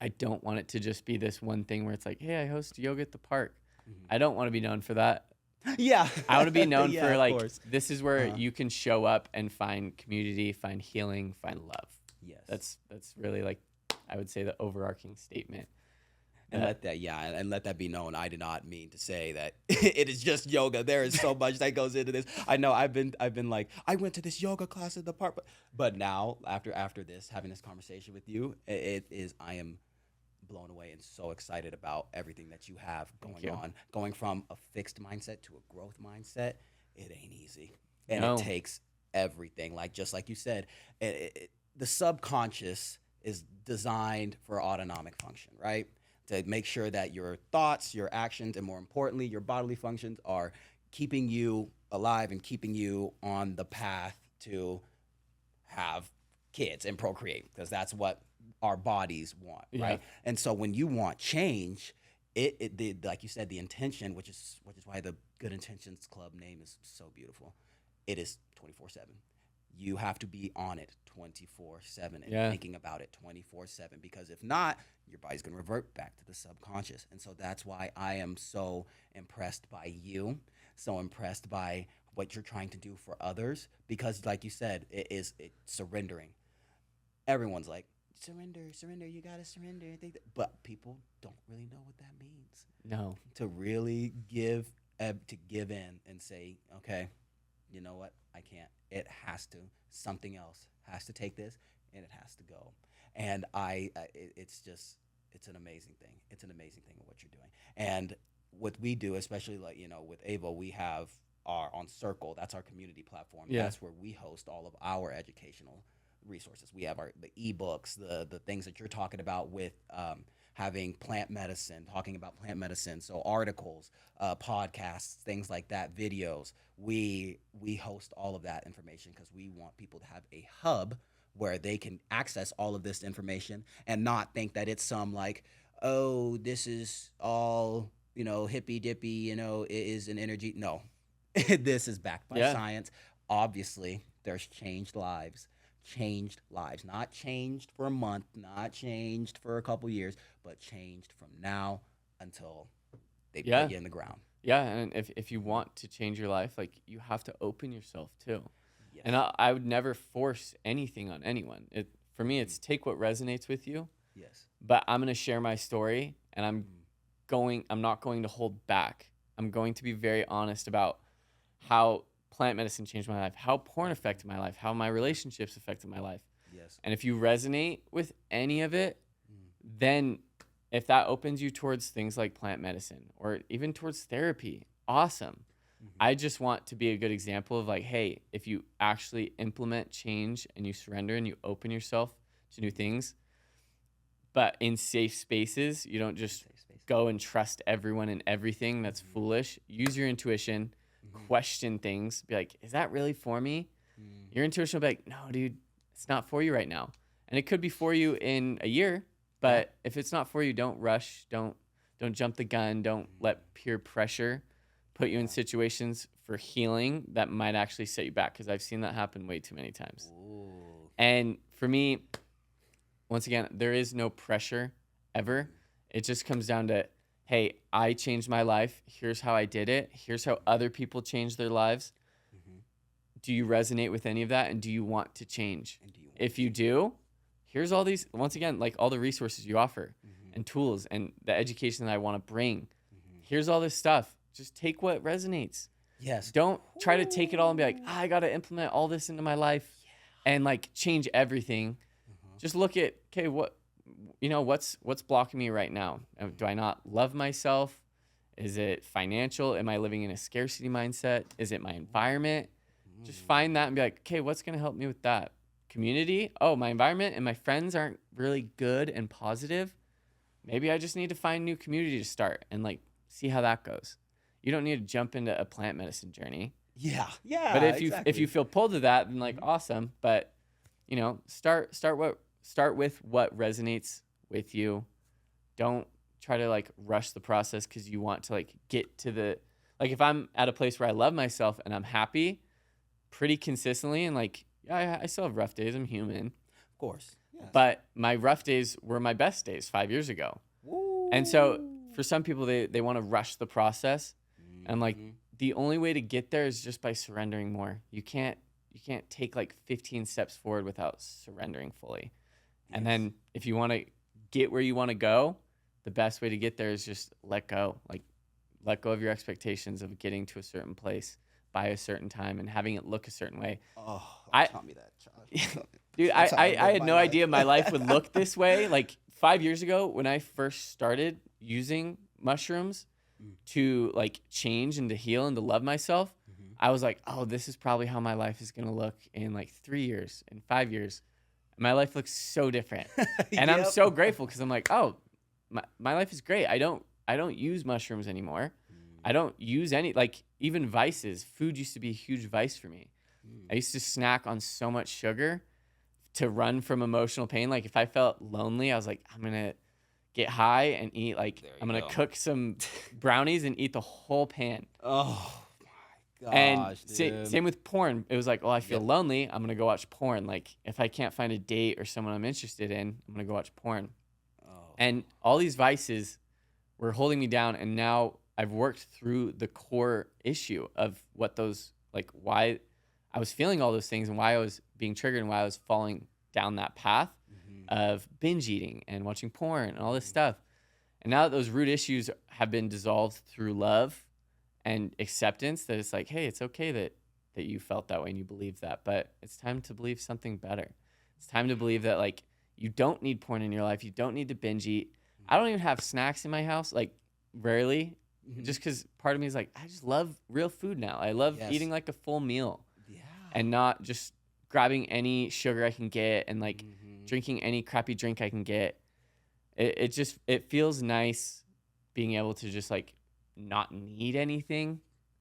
Speaker 2: I don't want it to just be this one thing where it's like, hey, I host yoga at the park. Mm-hmm. I don't want to be known for that.
Speaker 1: Yeah.
Speaker 2: I want to be known for like, this is where you can show up and find community, find healing, find love. Yes. That's really like, I would say the overarching statement.
Speaker 1: And let that be known. I did not mean to say that it is just yoga. There is so much that goes into this. I know I've been like, I went to this yoga class at the park, but now after this, having this conversation with you, I am blown away and so excited about everything that you have going on. Going from a fixed mindset to a growth mindset, it ain't easy. And it takes everything. Just like you said, the subconscious is designed for autonomic function, right? To make sure that your thoughts, your actions, and more importantly, your bodily functions are keeping you alive and keeping you on the path to have kids and procreate, because that's what our bodies want, right? And so when you want change, like you said, the intention, which is why the Good Intentions Club name is so beautiful. It is 24/7. You have to be on it 24/7 and thinking about it 24/7, because if not, your body's going to revert back to the subconscious. And so that's why I am so impressed by you, so impressed by what you're trying to do for others, because like you said, it's surrendering. Everyone's like, surrender, you got to surrender. But people don't really know what that means.
Speaker 2: No.
Speaker 1: To really give in and say, okay, you know what? I can't. It has to. Something else has to take this, and it has to go. And it's an amazing thing. It's an amazing thing of what you're doing. And what we do, especially with AVO, we have on Circle. That's our community platform. Yeah. That's where we host all of our educational resources. We have the ebooks, the things that you're talking about with having talking about plant medicine. So articles, podcasts, things like that, videos. We host all of that information because we want people to have a hub where they can access all of this information and not think that it's some like, oh, this is all, hippy dippy, it is an energy. No, this is backed by science. Obviously, there's changed lives, not changed for a month, not changed for a couple years, but changed from now until they put you in the ground.
Speaker 2: Yeah, and if you want to change your life, like you have to open yourself too. Yes. And I would never force anything on anyone. For me, it's take what resonates with you.
Speaker 1: Yes.
Speaker 2: But I'm going to share my story, and I'm not going to hold back. I'm going to be very honest about how plant medicine changed my life, how porn affected my life, how my relationships affected my life.
Speaker 1: Yes.
Speaker 2: And if you resonate with any of it,
Speaker 1: Mm.
Speaker 2: then if that opens you towards things like plant medicine or even towards therapy, awesome.
Speaker 1: Mhm.
Speaker 2: I just want to be a good example of like, hey, if you actually implement change and you surrender and you open yourself to new things, but in safe spaces, you don't just
Speaker 1: Safe space.
Speaker 2: go and trust everyone and everything. That's foolish. Use your intuition, question things, be like, is that really for me?
Speaker 1: Mm.
Speaker 2: Your intuition will be like, no, dude, it's not for you right now. And it could be for you in a year, but if it's not for you, don't rush. Don't jump the gun. Don't let peer pressure put you in situations for healing that might actually set you back, because I've seen that happen way too many times.
Speaker 1: Ooh.
Speaker 2: And for me, once again, there is no pressure ever. It just comes down to, hey, I changed my life. Here's how I did it. Here's how other people changed their lives.
Speaker 1: Mhm.
Speaker 2: Do you resonate with any of that? And do you want to change?
Speaker 1: And do you want
Speaker 2: If you do, here's all these, once again, like all the resources you offer and tools and the education that I want to bring. Here's all this stuff. Just take what resonates.
Speaker 1: Yes.
Speaker 2: Don't try to take it all and be like, I got to implement all this into my life and like change everything. Just look at, okay, what's blocking me right now? Do I not love myself? Is it financial? Am I living in a scarcity mindset? Is it my environment? Just find that and be like, okay, what's going to help me with that? Community? Oh, my environment and my friends aren't really good and positive. Maybe I just need to find new community to start and like see how that goes. You don't need to jump into a plant medicine journey.
Speaker 1: Yeah. Yeah.
Speaker 2: But if
Speaker 1: exactly.
Speaker 2: you feel pulled to that, then like awesome. But start with what resonates with you. Don't try to like rush the process because you want to like get to the, like if I'm at a place where I love myself and I'm happy pretty consistently, and like I still have rough days. I'm human.
Speaker 1: Of course. Yes.
Speaker 2: But my rough days were my best days 5 years ago.
Speaker 1: Woo.
Speaker 2: And so for some people, they want to rush the process. And like the only way to get there is just by surrendering more. You can't take like 15 steps forward without surrendering fully. And then if you want to get where you want to go, the best way to get there is just let go. Like let go of your expectations of getting to a certain place by a certain time and having it look a certain way.
Speaker 1: Oh,
Speaker 2: I-
Speaker 1: taught me that, Josh.
Speaker 2: Dude,
Speaker 1: That's how
Speaker 2: I
Speaker 1: live
Speaker 2: had
Speaker 1: my
Speaker 2: no
Speaker 1: life.
Speaker 2: idea my life would look this way. Like 5 years ago when I first started using mushrooms to like change and to heal and to love myself, I was like, oh, this is probably how my life is going to look in like 3 years, in 5 years. My life looks so different. And I'm
Speaker 1: Yep.
Speaker 2: so grateful because I'm like, oh, my life is great. I don't use mushrooms anymore. I don't use any, like even vices. Food used to be a huge vice for me. I used to snack on so much sugar to run from emotional pain. Like if I felt lonely, I was like, I'm going to get high and eat like,
Speaker 1: There you
Speaker 2: I'm going to
Speaker 1: go.
Speaker 2: cook some brownies and eat the whole pan.
Speaker 1: Oh my gosh.
Speaker 2: And
Speaker 1: dude.
Speaker 2: same with porn. It was like, well, I feel lonely. I'm going to go watch porn. Like if I can't find a date or someone I'm interested in, I'm going to go watch porn.
Speaker 1: Oh.
Speaker 2: And all these vices were holding me down. And now I've worked through the core issue of what those, like why I was feeling all those things and why I was being triggered and why I was falling down that path of binge eating and watching porn and all this stuff. And now that those root issues have been dissolved through love and acceptance, that it's like, hey, it's okay that you felt that way and you believe that, but it's time to believe something better. It's time to believe that like you don't need porn in your life. You don't need to binge eat. I don't even have snacks in my house, like rarely, just because part of me is like, I just love real food now. I love eating like a full meal and not just grabbing any sugar I can get and like drinking any crappy drink I can get. It feels nice being able to just like not need anything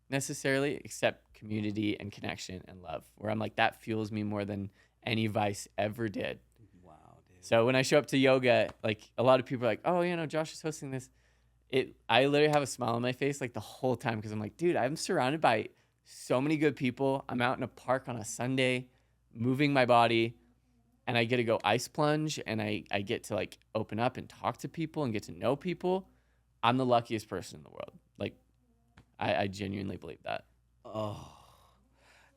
Speaker 2: necessarily except community and connection and love, where I'm like, that fuels me more than any vice ever did.
Speaker 1: Wow, dude.
Speaker 2: So when I show up to yoga, like a lot of people are like, oh, Josh is hosting this. I literally have a smile on my face like the whole time because I'm like, dude, I'm surrounded by so many good people. I'm out in a park on a Sunday moving my body, and I get to go ice plunge, and I get to like open up and talk to people and get to know people. I'm the luckiest person in the world. Like I genuinely believe that.
Speaker 1: Oh,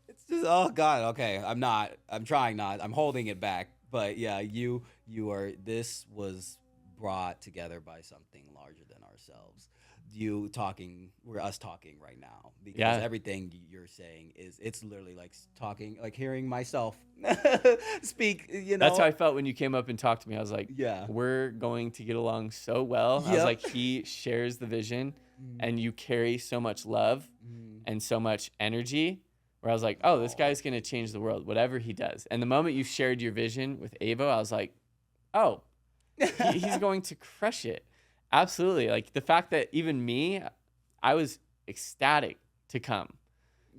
Speaker 1: it's just, oh God. Okay. I'm trying not, I'm holding it back, but yeah, this was brought together by something larger than ourselves. we're us talking right now, because
Speaker 2: Yeah.
Speaker 1: everything you're saying it's literally like talking, like hearing myself speak,
Speaker 2: That's how I felt when you came up and talked to me. I was like,
Speaker 1: Yeah.
Speaker 2: we're going to get along so well. I was
Speaker 1: Yep.
Speaker 2: like, he shares the vision and you carry so much love and so much energy, where I was like, oh, this guy's going to change the world, whatever he does. And the moment you shared your vision with AVO, I was like, oh, he's going to crush it. Absolutely. Like the fact that even me, I was ecstatic to come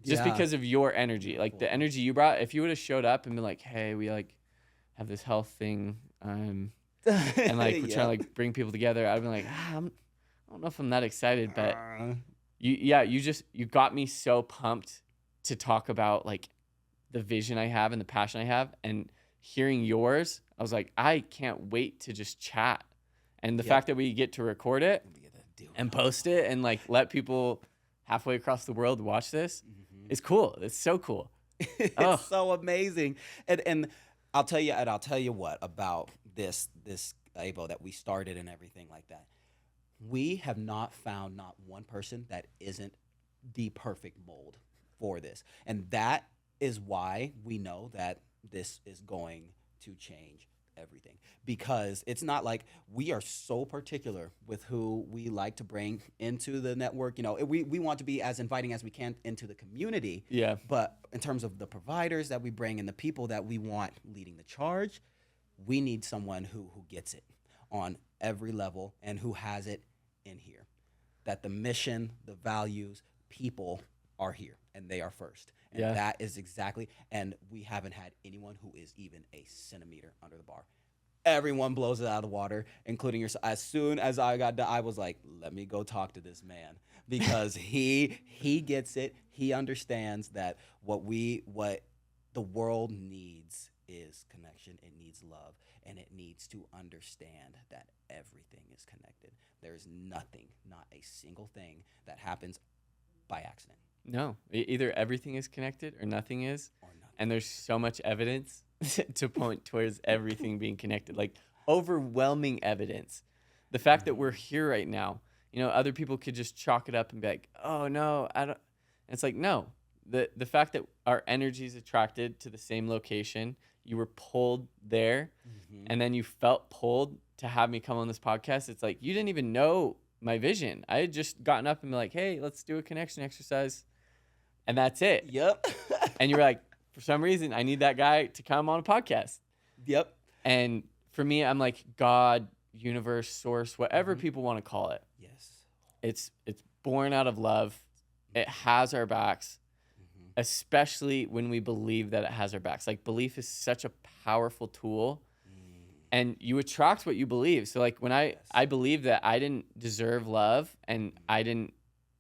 Speaker 2: just
Speaker 1: Yeah.
Speaker 2: because of your energy, like the energy you brought. If you would have showed up and been like, hey, we like have this health thing, and like we're trying to like bring people together, I'd be like, I don't know if I'm that excited, but you got me so pumped to talk about like the vision I have and the passion I have, and hearing yours, I was like, I can't wait to just chat. And the fact that we get to record it and post it and like let people halfway across the world watch this is cool. It's so cool.
Speaker 1: It's so amazing. And I'll tell you what about this AVO that we started and everything like that. We have not found not one person that isn't the perfect mold for this. And that is why we know that this is going to change everything, because it's not like we are so particular with who we like to bring into the network. We want to be as inviting as we can into the community.
Speaker 2: Yeah.
Speaker 1: But in terms of the providers that we bring and the people that we want leading the charge, we need someone who gets it on every level and who has it in here. That the mission, the values, people are here and they are first. And that is exactly, and we haven't had anyone who is even a centimeter under the bar. Everyone blows it out of the water, including yourself. As soon as I got done, I was like, let me go talk to this man, because he gets it. He understands that what the world needs is connection. It needs love, and it needs to understand that everything is connected. There's nothing, not a single thing that happens by accident.
Speaker 2: No, either everything is connected or nothing is. And there's so much evidence to point towards everything being connected, like overwhelming evidence. The fact that we're here right now, other people could just chalk it up and be like, oh no, I don't. And it's like, no, the fact that our energy is attracted to the same location, you were pulled there, and then you felt pulled to have me come on this podcast. It's like, you didn't even know my vision. I had just gotten up and be like, hey, let's do a connection exercise. And that's it.
Speaker 1: Yep.
Speaker 2: And you were like, for some reason, I need that guy to come on a podcast.
Speaker 1: Yep.
Speaker 2: And for me, I'm like, God, universe, source, whatever people want to call it.
Speaker 1: Yes.
Speaker 2: It's born out of love. It has our backs, especially when we believe that it has our backs. Like, belief is such a powerful tool, and you attract what you believe. So like when I believe that I didn't deserve love, and I didn't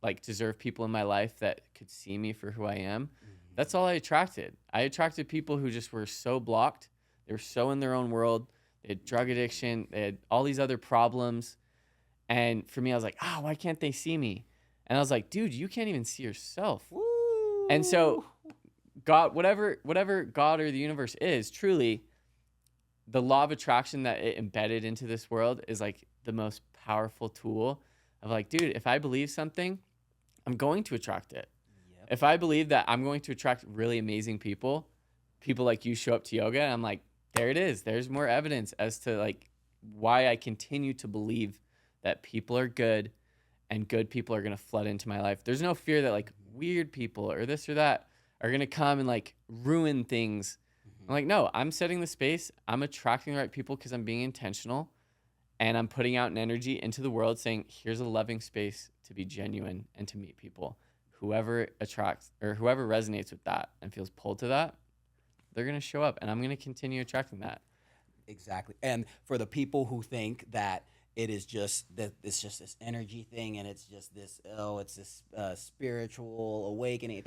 Speaker 2: like deserve people in my life that could see me for who I am. That's all I attracted. I attracted people who just were so blocked. They were so in their own world. They had drug addiction. They had all these other problems. And for me, I was like, why can't they see me? And I was like, dude, you can't even see yourself.
Speaker 1: Woo.
Speaker 2: And so God, whatever God or the universe is, truly, the law of attraction that it embedded into this world is like the most powerful tool of like, dude, if I believe something, I'm going to attract it. Yep. If I believe that I'm going to attract really amazing people like you show up to yoga, and I'm like, there it is. There's more evidence as to like why I continue to believe that people are good and good people are going to flood into my life. There's no fear that like weird people or this or that are going to come and like ruin things. I'm like, no, I'm setting the space. I'm attracting the right people because I'm being intentional. And I'm putting out an energy into the world saying, here's a loving space to be genuine and to meet people. Whoever attracts or whoever resonates with that and feels pulled to that, they're going to show up, and I'm going to continue attracting that.
Speaker 1: Exactly. And for the people who think that it's just this energy thing, and it's just this, it's this spiritual awakening,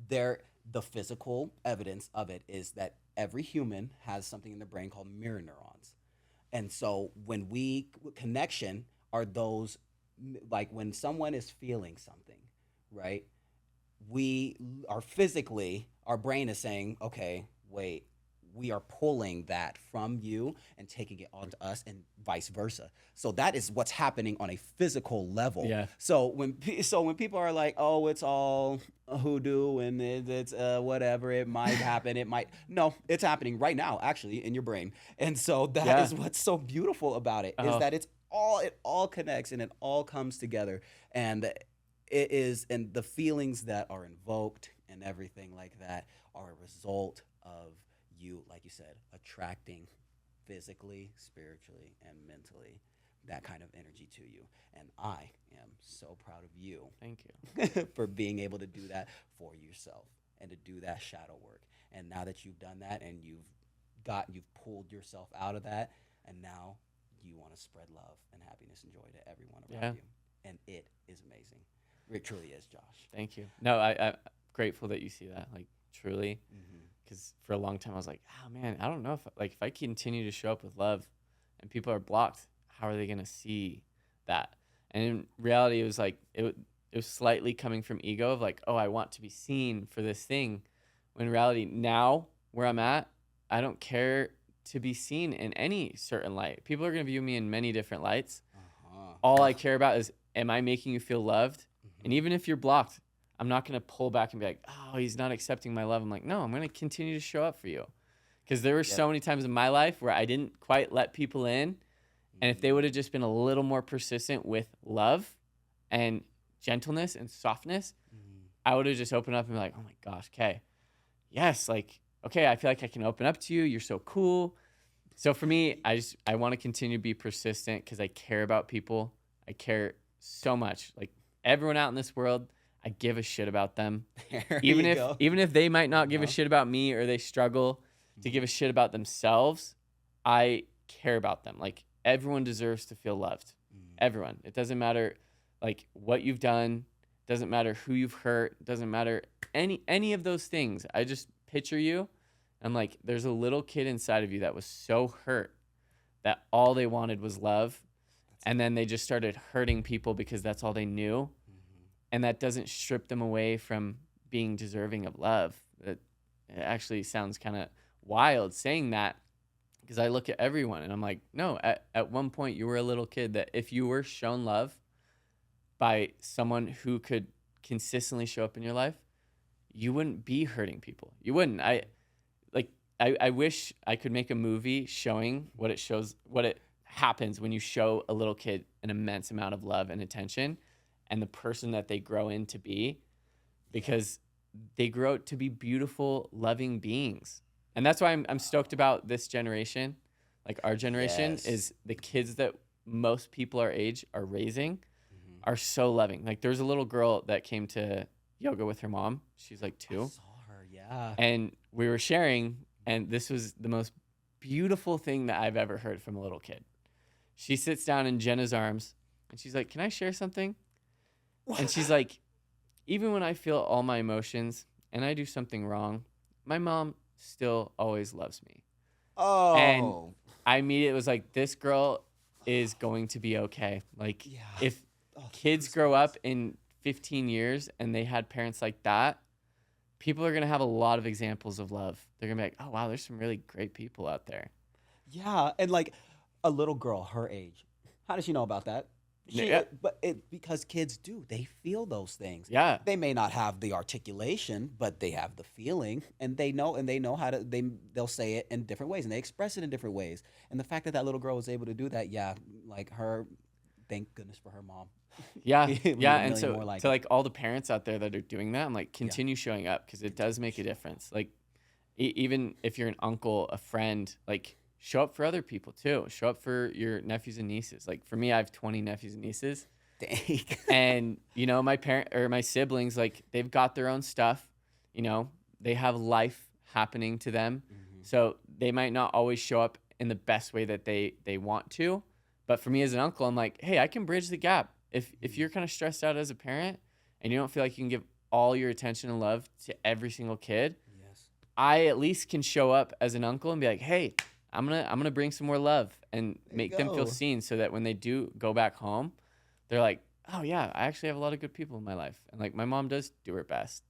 Speaker 1: the physical evidence of it is that every human has something in their brain called mirror neurons. And so when connection are those, like when someone is feeling something, right? Our brain is saying, okay, wait, we are pulling that from you and taking it onto us and vice versa. So that is what's happening on a physical level.
Speaker 2: Yeah.
Speaker 1: So when people are like, "Oh, it's all a hoodoo and it's whatever, it might happen, it might," no, it's happening right now actually in your brain. And so that
Speaker 2: Yeah.
Speaker 1: is what's so beautiful about it, is
Speaker 2: Oh,
Speaker 1: that it all connects and it all comes together. And and the feelings that are invoked and everything like that are a result of you, like you said, attracting physically, spiritually, and mentally that kind of energy to you. And I am so proud of you
Speaker 2: thank you.
Speaker 1: for being able to do that for yourself and to do that shadow work. And now that you've done that and you've pulled yourself out of that, and now you want to spread love and happiness and joy to everyone around
Speaker 2: Yeah.
Speaker 1: you. And it is amazing. It truly is, Josh.
Speaker 2: Thank you. No, I'm grateful that you see that, like, truly.
Speaker 1: Mm-hmm.
Speaker 2: Because for a long time I was like, oh man, I don't know if I continue to show up with love and people are blocked, how are they gonna see that? And in reality, it was like it was slightly coming from ego of like, oh, I want to be seen for this thing. When in reality, now where I'm at, I don't care to be seen in any certain light. People are gonna view me in many different lights.
Speaker 1: Uh-huh.
Speaker 2: All I care about is, am I making you feel loved?
Speaker 1: Mm-hmm.
Speaker 2: And even if you're blocked, I'm not going to pull back and be like, oh, he's not accepting my love. I'm like, no, I'm going to continue to show up for you. Because there were so many times in my life where I didn't quite let people in. And if they would have just been a little more persistent with love and gentleness and softness, I would have just opened up and be like, oh my gosh, okay. Yes, like, okay, I feel like I can open up to you. You're so cool. So for me, I want to continue to be persistent because I care about people. I care so much. Like everyone out in this world, I give a shit about them. Even if they might not give a shit about me, or they struggle to give a shit about themselves, I care about them. Like everyone deserves to feel loved. Everyone. It doesn't matter like what you've done, doesn't matter who you've hurt, doesn't matter any of those things. I just picture you. I'm like, there's a little kid inside of you that was so hurt that all they wanted was love. And then they just started hurting people because that's all they knew. And that doesn't strip them away from being deserving of love. It actually sounds kind of wild saying that, because I look at everyone and I'm like, no, at one point you were a little kid that if you were shown love by someone who could consistently show up in your life, you wouldn't be hurting people. You wouldn't. I wish I could make a movie showing what it happens when you show a little kid an immense amount of love and attention and the person that they grow into be, because they grow to be beautiful, loving beings. And that's why I'm stoked about this generation. Like our generation is the kids that most people our age are raising are so loving. Like there's a little girl that came to yoga with her mom. She's like 2.
Speaker 1: I saw her, yeah.
Speaker 2: And we were sharing, and this was the most beautiful thing that I've ever heard from a little kid. She sits down in Jenna's arms and she's like, can I share something? And she's like, even when I feel all my emotions and I do something wrong, my mom still always loves me.
Speaker 1: Oh.
Speaker 2: And I immediately was like, this girl is going to be okay. Like if kids grow up in 15 years and they had parents like that, people are going to have a lot of examples of love. They're going to be like, oh, wow, there's some really great people out there.
Speaker 1: Yeah. And like a little girl her age, how does she know about that? Because kids do. They feel those things.
Speaker 2: Yeah.
Speaker 1: They may not have the articulation, but they have the feeling, and they know how to. They'll say it in different ways, and they express it in different ways. And the fact that that little girl was able to do that, like her, thank goodness for her mom.
Speaker 2: Yeah,
Speaker 1: We need
Speaker 2: yeah.
Speaker 1: a
Speaker 2: And
Speaker 1: million more like
Speaker 2: to like all the parents out there that are doing that, I'm like, continue showing up, because it does make a difference. Like even if you're an uncle, a friend, like show up for other people too. Show up for your nephews and nieces. Like for me, I have 20 nephews and nieces.
Speaker 1: Dang.
Speaker 2: And my siblings, like they've got their own stuff. They have life happening to them. So they might not always show up in the best way that they want to. But for me as an uncle, I'm like, hey, I can bridge the gap. If you're kind of stressed out as a parent and you don't feel like you can give all your attention and love to every single kid, I at least can show up as an uncle and be like, hey, I'm gonna bring some more love and make them feel seen, so that when they do go back home, they're like, oh yeah, I actually have a lot of good people in my life, and like my mom does do her best.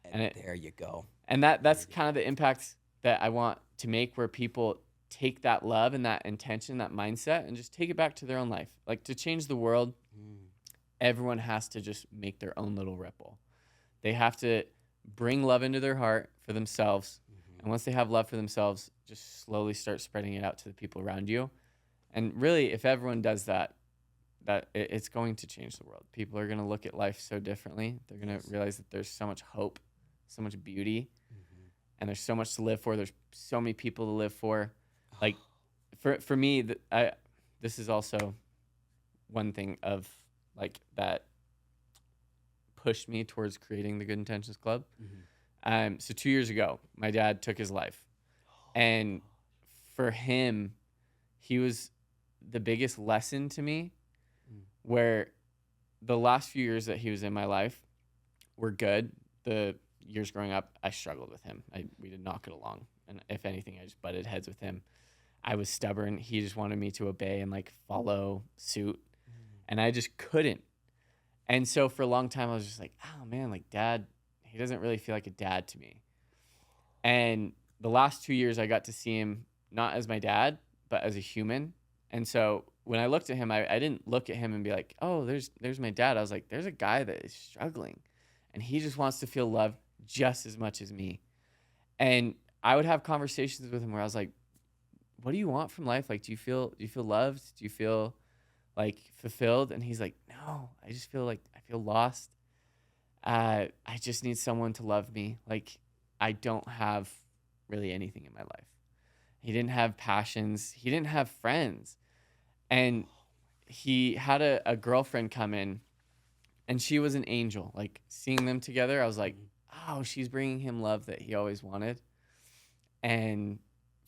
Speaker 1: And there you go.
Speaker 2: And that's kind of the impact that I want to make where people take that love and that intention, that mindset, and just take it back to their own life. Like, to change the world, everyone has to just make their own little ripple. They have to bring love into their heart for themselves. And once they have love for themselves, just slowly start spreading it out to the people around you. And really, if everyone does that, it's going to change the world. People are going to look at life so differently. They're going to realize that there's so much hope, so much beauty, and there's so much to live for. There's so many people to live for. Like, for me, this is also one thing of like that pushed me towards creating the Good Intentions Club. So 2 years ago, my dad took his life, and for him, he was the biggest lesson to me, where the last few years that he was in my life were good. The years growing up, I struggled with him. We did not get along. And if anything, I just butted heads with him. I was stubborn. He just wanted me to obey and like follow suit. And I just couldn't. And so for a long time, I was just like, oh man, like dad, he doesn't really feel like a dad to me. And the last 2 years, I got to see him not as my dad, but as a human. And so when I looked at him, I didn't look at him and be like, oh, there's my dad. I was like, there's a guy that is struggling, and he just wants to feel loved just as much as me. And I would have conversations with him where I was like, what do you want from life? Like, do you feel loved? Do you feel like fulfilled? And he's like, no, I just feel like I feel lost. I just need someone to love me. Like, I don't have really anything in my life. He didn't have passions. He didn't have friends. And he had a girlfriend come in, and she was an angel. Like, seeing them together, I was like, oh, she's bringing him love that he always wanted. And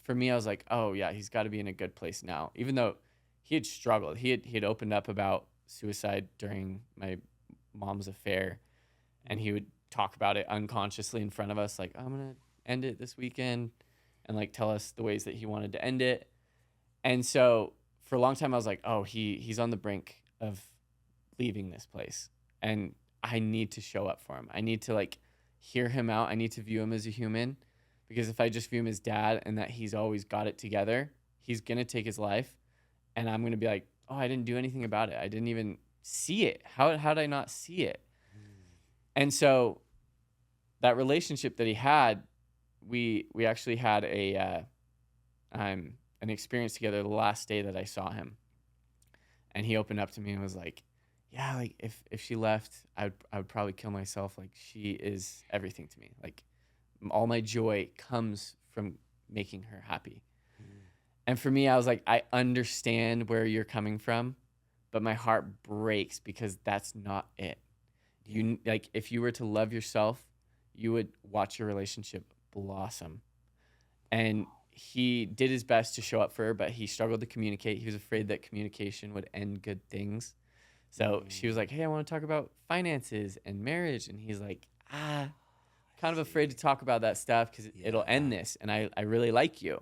Speaker 2: for me, I was like, oh yeah, he's got to be in a good place now. Even though he had struggled, he had opened up about suicide during my mom's affair, and he would talk about it unconsciously in front of us, like, I'm gonna end it this weekend, and like tell us the ways that he wanted to end it. And so for a long time, I was like, oh, he's on the brink of leaving this place, and I need to show up for him. I need to like hear him out. I need to view him as a human, because if I just view him as dad and that he's always got it together, he's gonna take his life, and I'm gonna be like, oh, I didn't do anything about it. I didn't even see it. How did I not see it? And so that relationship that he had, we actually had an experience together the last day that I saw him. And he opened up to me and was like, yeah, like if she left, I would probably kill myself. Like, she is everything to me. Like, all my joy comes from making her happy. And for me, I was like, I understand where you're coming from, but my heart breaks because that's not it. You like, if you were to love yourself, you would watch your relationship blossom. And he did his best to show up for her, but he struggled to communicate. He was afraid that communication would end good things. So she was like, hey, I want to talk about finances and marriage. And he's like, kind of afraid to talk about that stuff because it'll end this. And I really like you.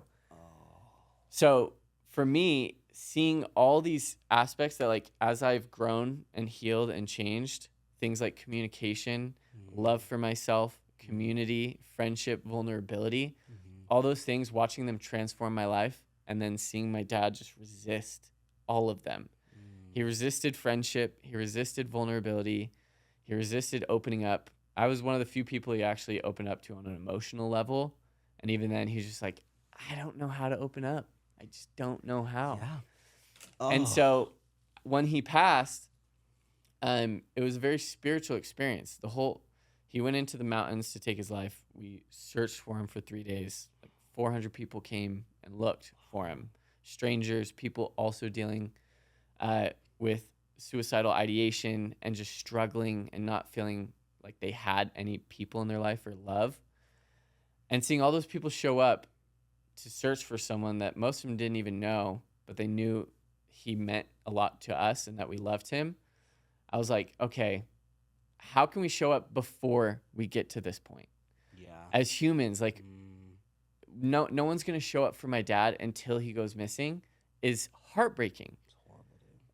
Speaker 2: So for me, seeing all these aspects that, like, as I've grown and healed and changed, things like communication, love for myself, community, friendship, vulnerability, all those things, watching them transform my life, and then seeing my dad just resist all of them. He resisted friendship. He resisted vulnerability. He resisted opening up. I was one of the few people he actually opened up to on an emotional level. And even then, he was just like, I don't know how to open up. I just don't know how. And so when he passed, it was a very spiritual experience. He went into the mountains to take his life. We searched for him for 3 days. Like 400 people came and looked for him. Strangers, people also dealing with suicidal ideation and just struggling and not feeling like they had any people in their life or love. And seeing all those people show up to search for someone that most of them didn't even know, but they knew he meant a lot to us and that we loved him. I was like, okay, how can we show up before we get to this point? As humans, like, no one's going to show up for my dad until he goes missing is heartbreaking. It's horrible,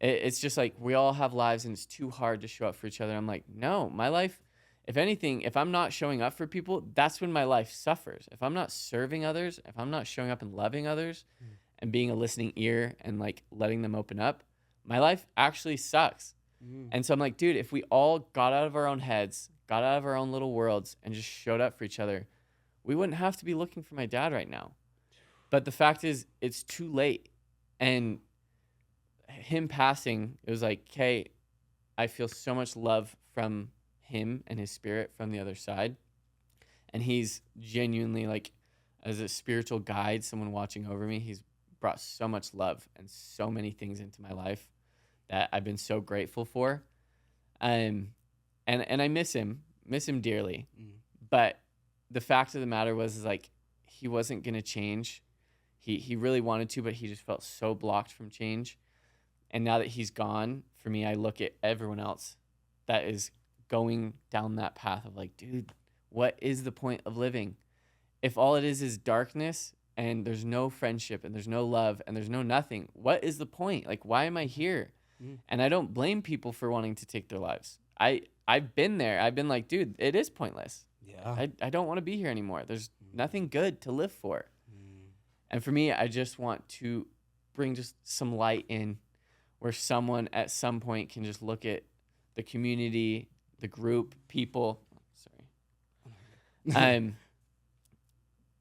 Speaker 2: dude. It's just like, we all have lives and it's too hard to show up for each other. I'm like, no, my life, if anything, if I'm not showing up for people, that's when my life suffers. If I'm not serving others, if I'm not showing up and loving others and being a listening ear and like letting them open up, my life actually sucks. And so I'm like, dude, if we all got out of our own heads, got out of our own little worlds and just showed up for each other, we wouldn't have to be looking for my dad right now. But the fact is, it's too late. And him passing, it was like, okay, I feel so much love from him and his spirit from the other side. And he's genuinely like, as a spiritual guide, someone watching over me, he's brought so much love and so many things into my life that I've been so grateful for. And I miss him dearly. But the fact of the matter was, is like, he wasn't going to change. He really wanted to, but he just felt so blocked from change. And now that he's gone, for me, I look at everyone else that is going down that path of like, dude, what is the point of living? If all it is darkness and there's no friendship and there's no love and there's no nothing, what is the point? Like, why am I here? And I don't blame people for wanting to take their lives. I've been there. I've been like, dude, it is pointless.
Speaker 1: Yeah.
Speaker 2: I don't want to be here anymore. There's nothing good to live for. And for me, I just want to bring just some light in where someone at some point can just look at the community, the group, people, and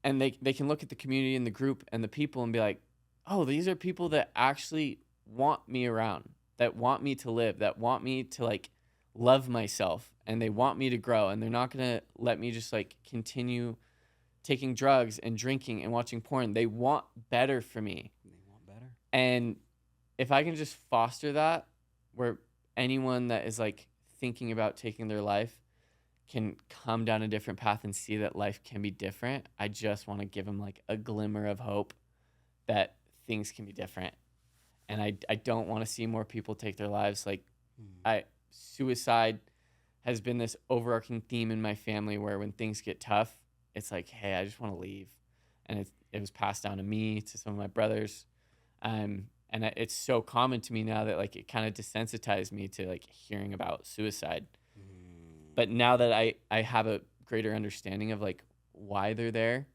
Speaker 2: they can look at the community and the group and the people and be like, oh, these are people that actually want me around, that want me to live, that want me to like love myself, and they want me to grow, and they're not going to let me just like continue taking drugs and drinking and watching porn. They want better for me.
Speaker 1: They want better.
Speaker 2: And if I can just foster that, where anyone that is like thinking about taking their life can come down a different path and see that life can be different, I just want to give them like a glimmer of hope that things can be different. And I don't want to see more people take their lives. Like, suicide has been this overarching theme in my family where when things get tough, it's like, hey, I just want to leave. And it was passed down to me, to some of my brothers. And it's so common to me now that like it kind of desensitized me to like hearing about suicide. But now that I have a greater understanding of like why they're there,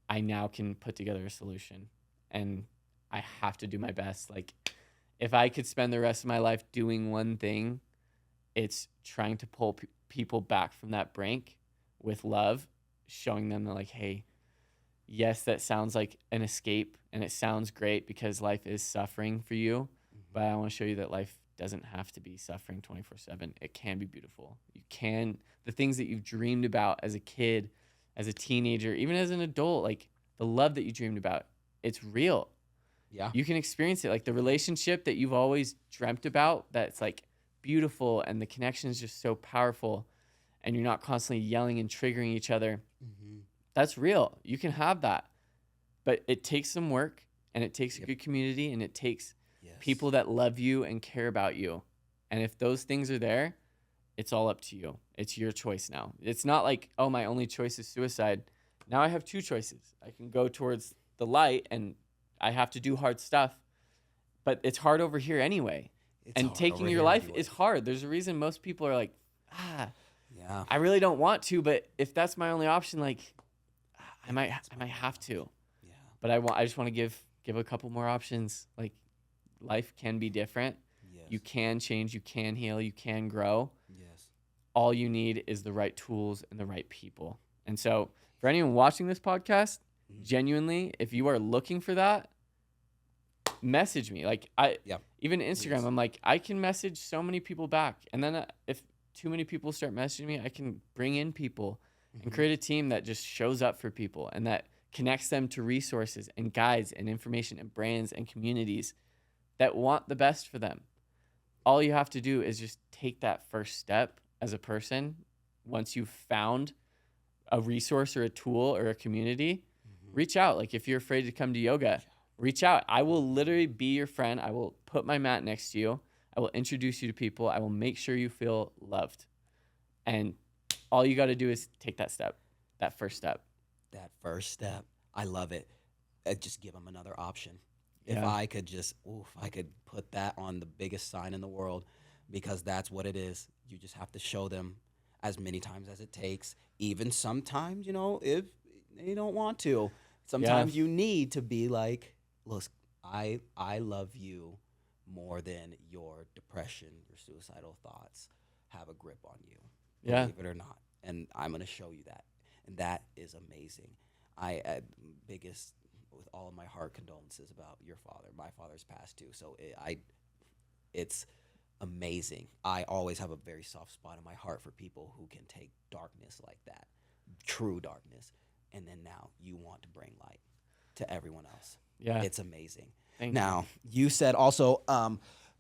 Speaker 2: I now can put together a solution. And I have to do my best. Like, if I could spend the rest of my life doing one thing, it's trying to pull people back from that brink with love, showing them that like, hey, yes, that sounds like an escape and it sounds great because life is suffering for you. But I want to show you that life doesn't have to be suffering 24/7. It can be beautiful. You can, the things that you've dreamed about as a kid, as a teenager, even as an adult, like the love that you dreamed about, it's real.
Speaker 1: Yeah.
Speaker 2: You can experience it. Like the relationship that you've always dreamt about, that's like beautiful and the connection is just so powerful and you're not constantly yelling and triggering each other. That's real. You can have that. But it takes some work and it takes a good community and it takes people that love you and care about you. And if those things are there, it's all up to you. It's your choice now. It's not like, oh, my only choice is suicide. Now I have two choices. I can go towards the light and I have to do hard stuff, but it's hard over here anyway. And taking your life is hard. There's a reason most people are like, I really don't want to, but if that's my only option, like I might have to.
Speaker 1: Yeah.
Speaker 2: But I just want to give a couple more options. Like, life can be different.
Speaker 1: Yes.
Speaker 2: You can change, you can heal, you can grow.
Speaker 1: Yes.
Speaker 2: All you need is the right tools and the right people. And so for anyone watching this podcast, genuinely, if you are looking for that, message me. Like even Instagram, I'm like, I can message so many people back. And then if too many people start messaging me, I can bring in people and create a team that just shows up for people and that connects them to resources and guides and information and brands and communities that want the best for them. All you have to do is just take that first step as a person. Once you've found a resource or a tool or a community, reach out. Like if you're afraid to come to yoga, reach out. I will literally be your friend. I will put my mat next to you. I will introduce you to people. I will make sure you feel loved. And all you got to do is take that step, that first step.
Speaker 1: That first step. I love it. Just give them another option.
Speaker 2: Yeah.
Speaker 1: If I could just, I could put that on the biggest sign in the world, because that's what it is. You just have to show them as many times as it takes. Even sometimes, if they don't want to,
Speaker 2: Yeah.
Speaker 1: sometimes you need to be like, look, I love you more than your depression, your suicidal thoughts have a grip on you,
Speaker 2: Yeah.
Speaker 1: believe it or not. And I'm going to show you that. And that is amazing. Biggest, with all of my heart, condolences about your father. My father's passed too. So it's amazing. I always have a very soft spot in my heart for people who can take darkness like that, true darkness, and then now you want to bring light to everyone else.
Speaker 2: Yeah.
Speaker 1: It's amazing.
Speaker 2: Thank
Speaker 1: Now, you said also,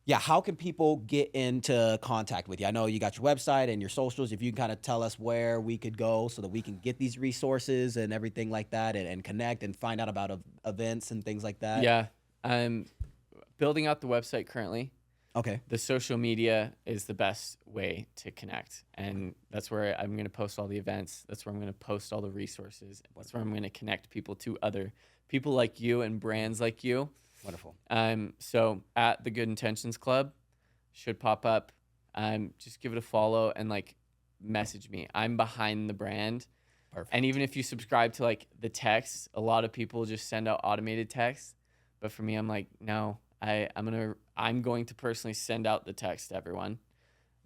Speaker 1: yeah, how can people get into contact with you? I know you got your website and your socials. If you can kind of tell us where we could go so that we can get these resources and everything like that, and connect and find out about events and things like
Speaker 2: you.
Speaker 1: that.
Speaker 2: Yeah. I'm building out the website currently.
Speaker 1: Okay.
Speaker 2: The social media is the best way to connect. And that's where I'm going to post all the events. That's where I'm going to post all the resources. That's where I'm going to connect people to other people like you and brands like you.
Speaker 1: Wonderful.
Speaker 2: So at the Good Intentions Club should pop up. Just give it a follow and like message me. I'm behind the brand.
Speaker 1: Perfect.
Speaker 2: And even if you subscribe to like the text, a lot of people just send out automated text. But for me, I'm like, no, I'm going to personally send out the text to everyone,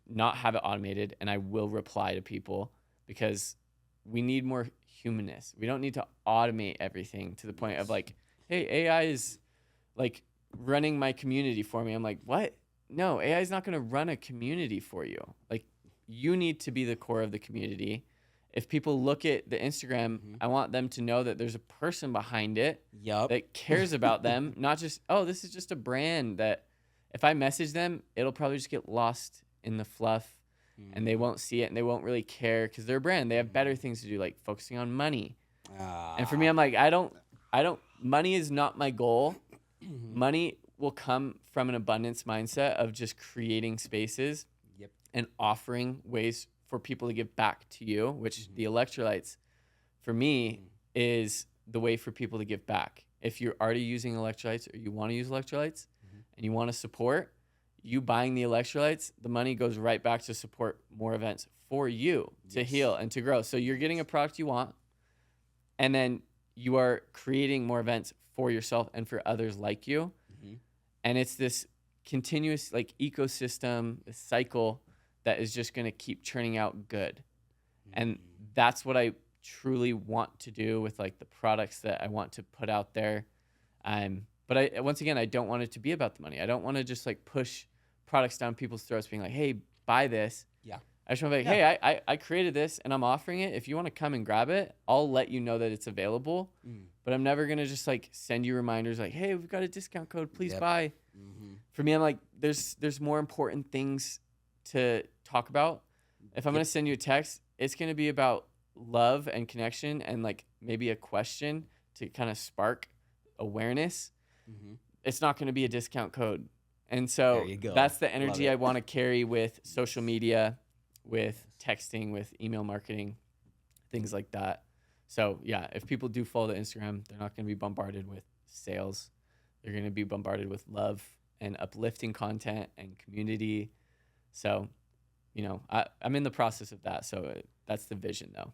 Speaker 2: not have it automated, and I will reply to people because we need more humanness. We don't need to automate everything to the point of like, hey, AI is like running my community for me. I'm like, what? No, AI is not going to run a community for you. Like, you need to be the core of the community. If people look at the Instagram, I want them to know that there's a person behind it that cares about them, not just, oh, this is just a brand that if I message them, it'll probably just get lost in the fluff and they won't see it and they won't really care because they're a brand. They have better things to do, like focusing on money. And for me, I'm like, money is not my goal. Money will come from an abundance mindset of just creating spaces and offering ways for people to give back to you, which the electrolytes for me is the way for people to give back. If you're already using electrolytes or you want to use electrolytes and you want to support, you buying the electrolytes, the money goes right back to support more events for you to heal and to grow. So you're getting a product you want, and then you are creating more events for yourself and for others like you. And it's this continuous like ecosystem, this cycle that is just going to keep churning out good. And that's what I truly want to do with like the products that I want to put out there. But once again, I don't want it to be about the money. I don't want to just like push products down people's throats being like, hey, buy this.
Speaker 1: Yeah.
Speaker 2: I just want to be like, hey, I created this and I'm offering it. If you want to come and grab it, I'll let you know that it's available. But I'm never going to just like send you reminders like, hey, we've got a discount code. Please buy. For me, I'm like, there's more important things to talk about. If I'm going to send you a text, it's going to be about love and connection and like maybe a question to kind of spark awareness. It's not going to be a discount code. And so that's the energy I want to carry with social media, with texting, with email marketing, things like that. So yeah, if people do follow the Instagram, they're not going to be bombarded with sales. They're going to be bombarded with love and uplifting content and community. So, I'm in the process of that. So that's the vision though.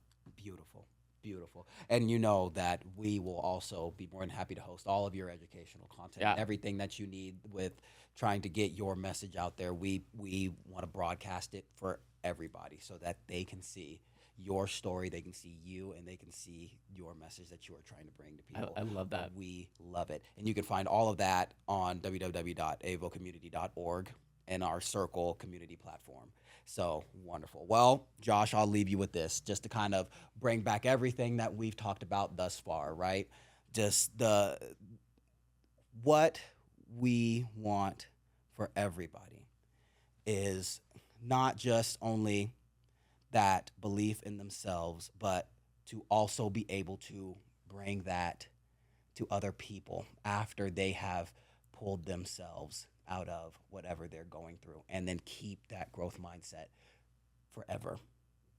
Speaker 1: Beautiful. And you know that we will also be more than happy to host all of your educational content and everything that you need with trying to get your message out there. We want to broadcast it for everybody so that they can see your story, they can see you, and they can see your message that you are trying to bring to people.
Speaker 2: I love that.
Speaker 1: We love it. And you can find all of that on www.avocommunity.org and our Circle community platform. So wonderful. Well, Josh, I'll leave you with this just to kind of bring back everything that we've talked about thus far, right? Just what we want for everybody is not just only that belief in themselves, but to also be able to bring that to other people after they have pulled themselves out of whatever they're going through, and then keep that growth mindset forever,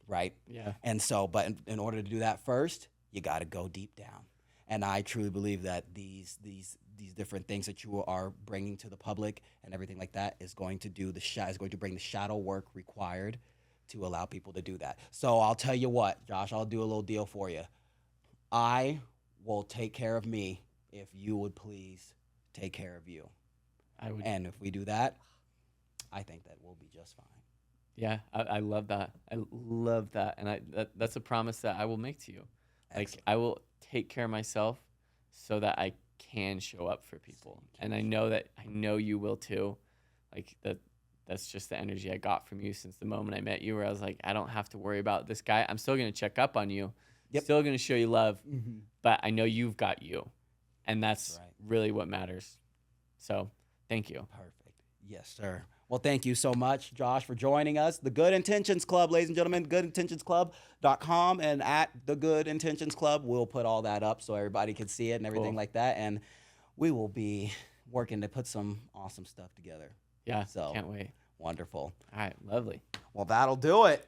Speaker 1: right?
Speaker 2: Yeah.
Speaker 1: And so, but in order to do that first, you got to go deep down. And I truly believe that these different things that you are bringing to the public and everything like that is going to bring the shadow work required to allow people to do that. So I'll tell you what, Josh, I'll do a little deal for you. I will take care of me if you would please take care of you.
Speaker 2: I would.
Speaker 1: And if we do that, I think that we'll be just fine.
Speaker 2: Yeah, I love that. I love that, and that's a promise that I will make to you. Like
Speaker 1: Excellent.
Speaker 2: I will take care of myself so that I can show up for people, and I know you will too. Like that's just the energy I got from you since the moment I met you, where I was like, I don't have to worry about this guy. I'm still gonna check up on you,
Speaker 1: Yep.
Speaker 2: still gonna show you love,
Speaker 1: Mm-hmm.
Speaker 2: but I know you've got you, and that's
Speaker 1: right.
Speaker 2: really what matters. So thank you.
Speaker 1: Perfect. Yes, sir. Well, thank you so much, Josh, for joining us. The Good Intentions Club, ladies and gentlemen, goodintentionsclub.com and at the Good Intentions Club. We'll put all that up so everybody can see it and everything
Speaker 2: Cool.
Speaker 1: like that. And we will be working to put some awesome stuff together.
Speaker 2: Yeah,
Speaker 1: So
Speaker 2: can't wait.
Speaker 1: wonderful.
Speaker 2: All right, lovely.
Speaker 1: Well, that'll do it.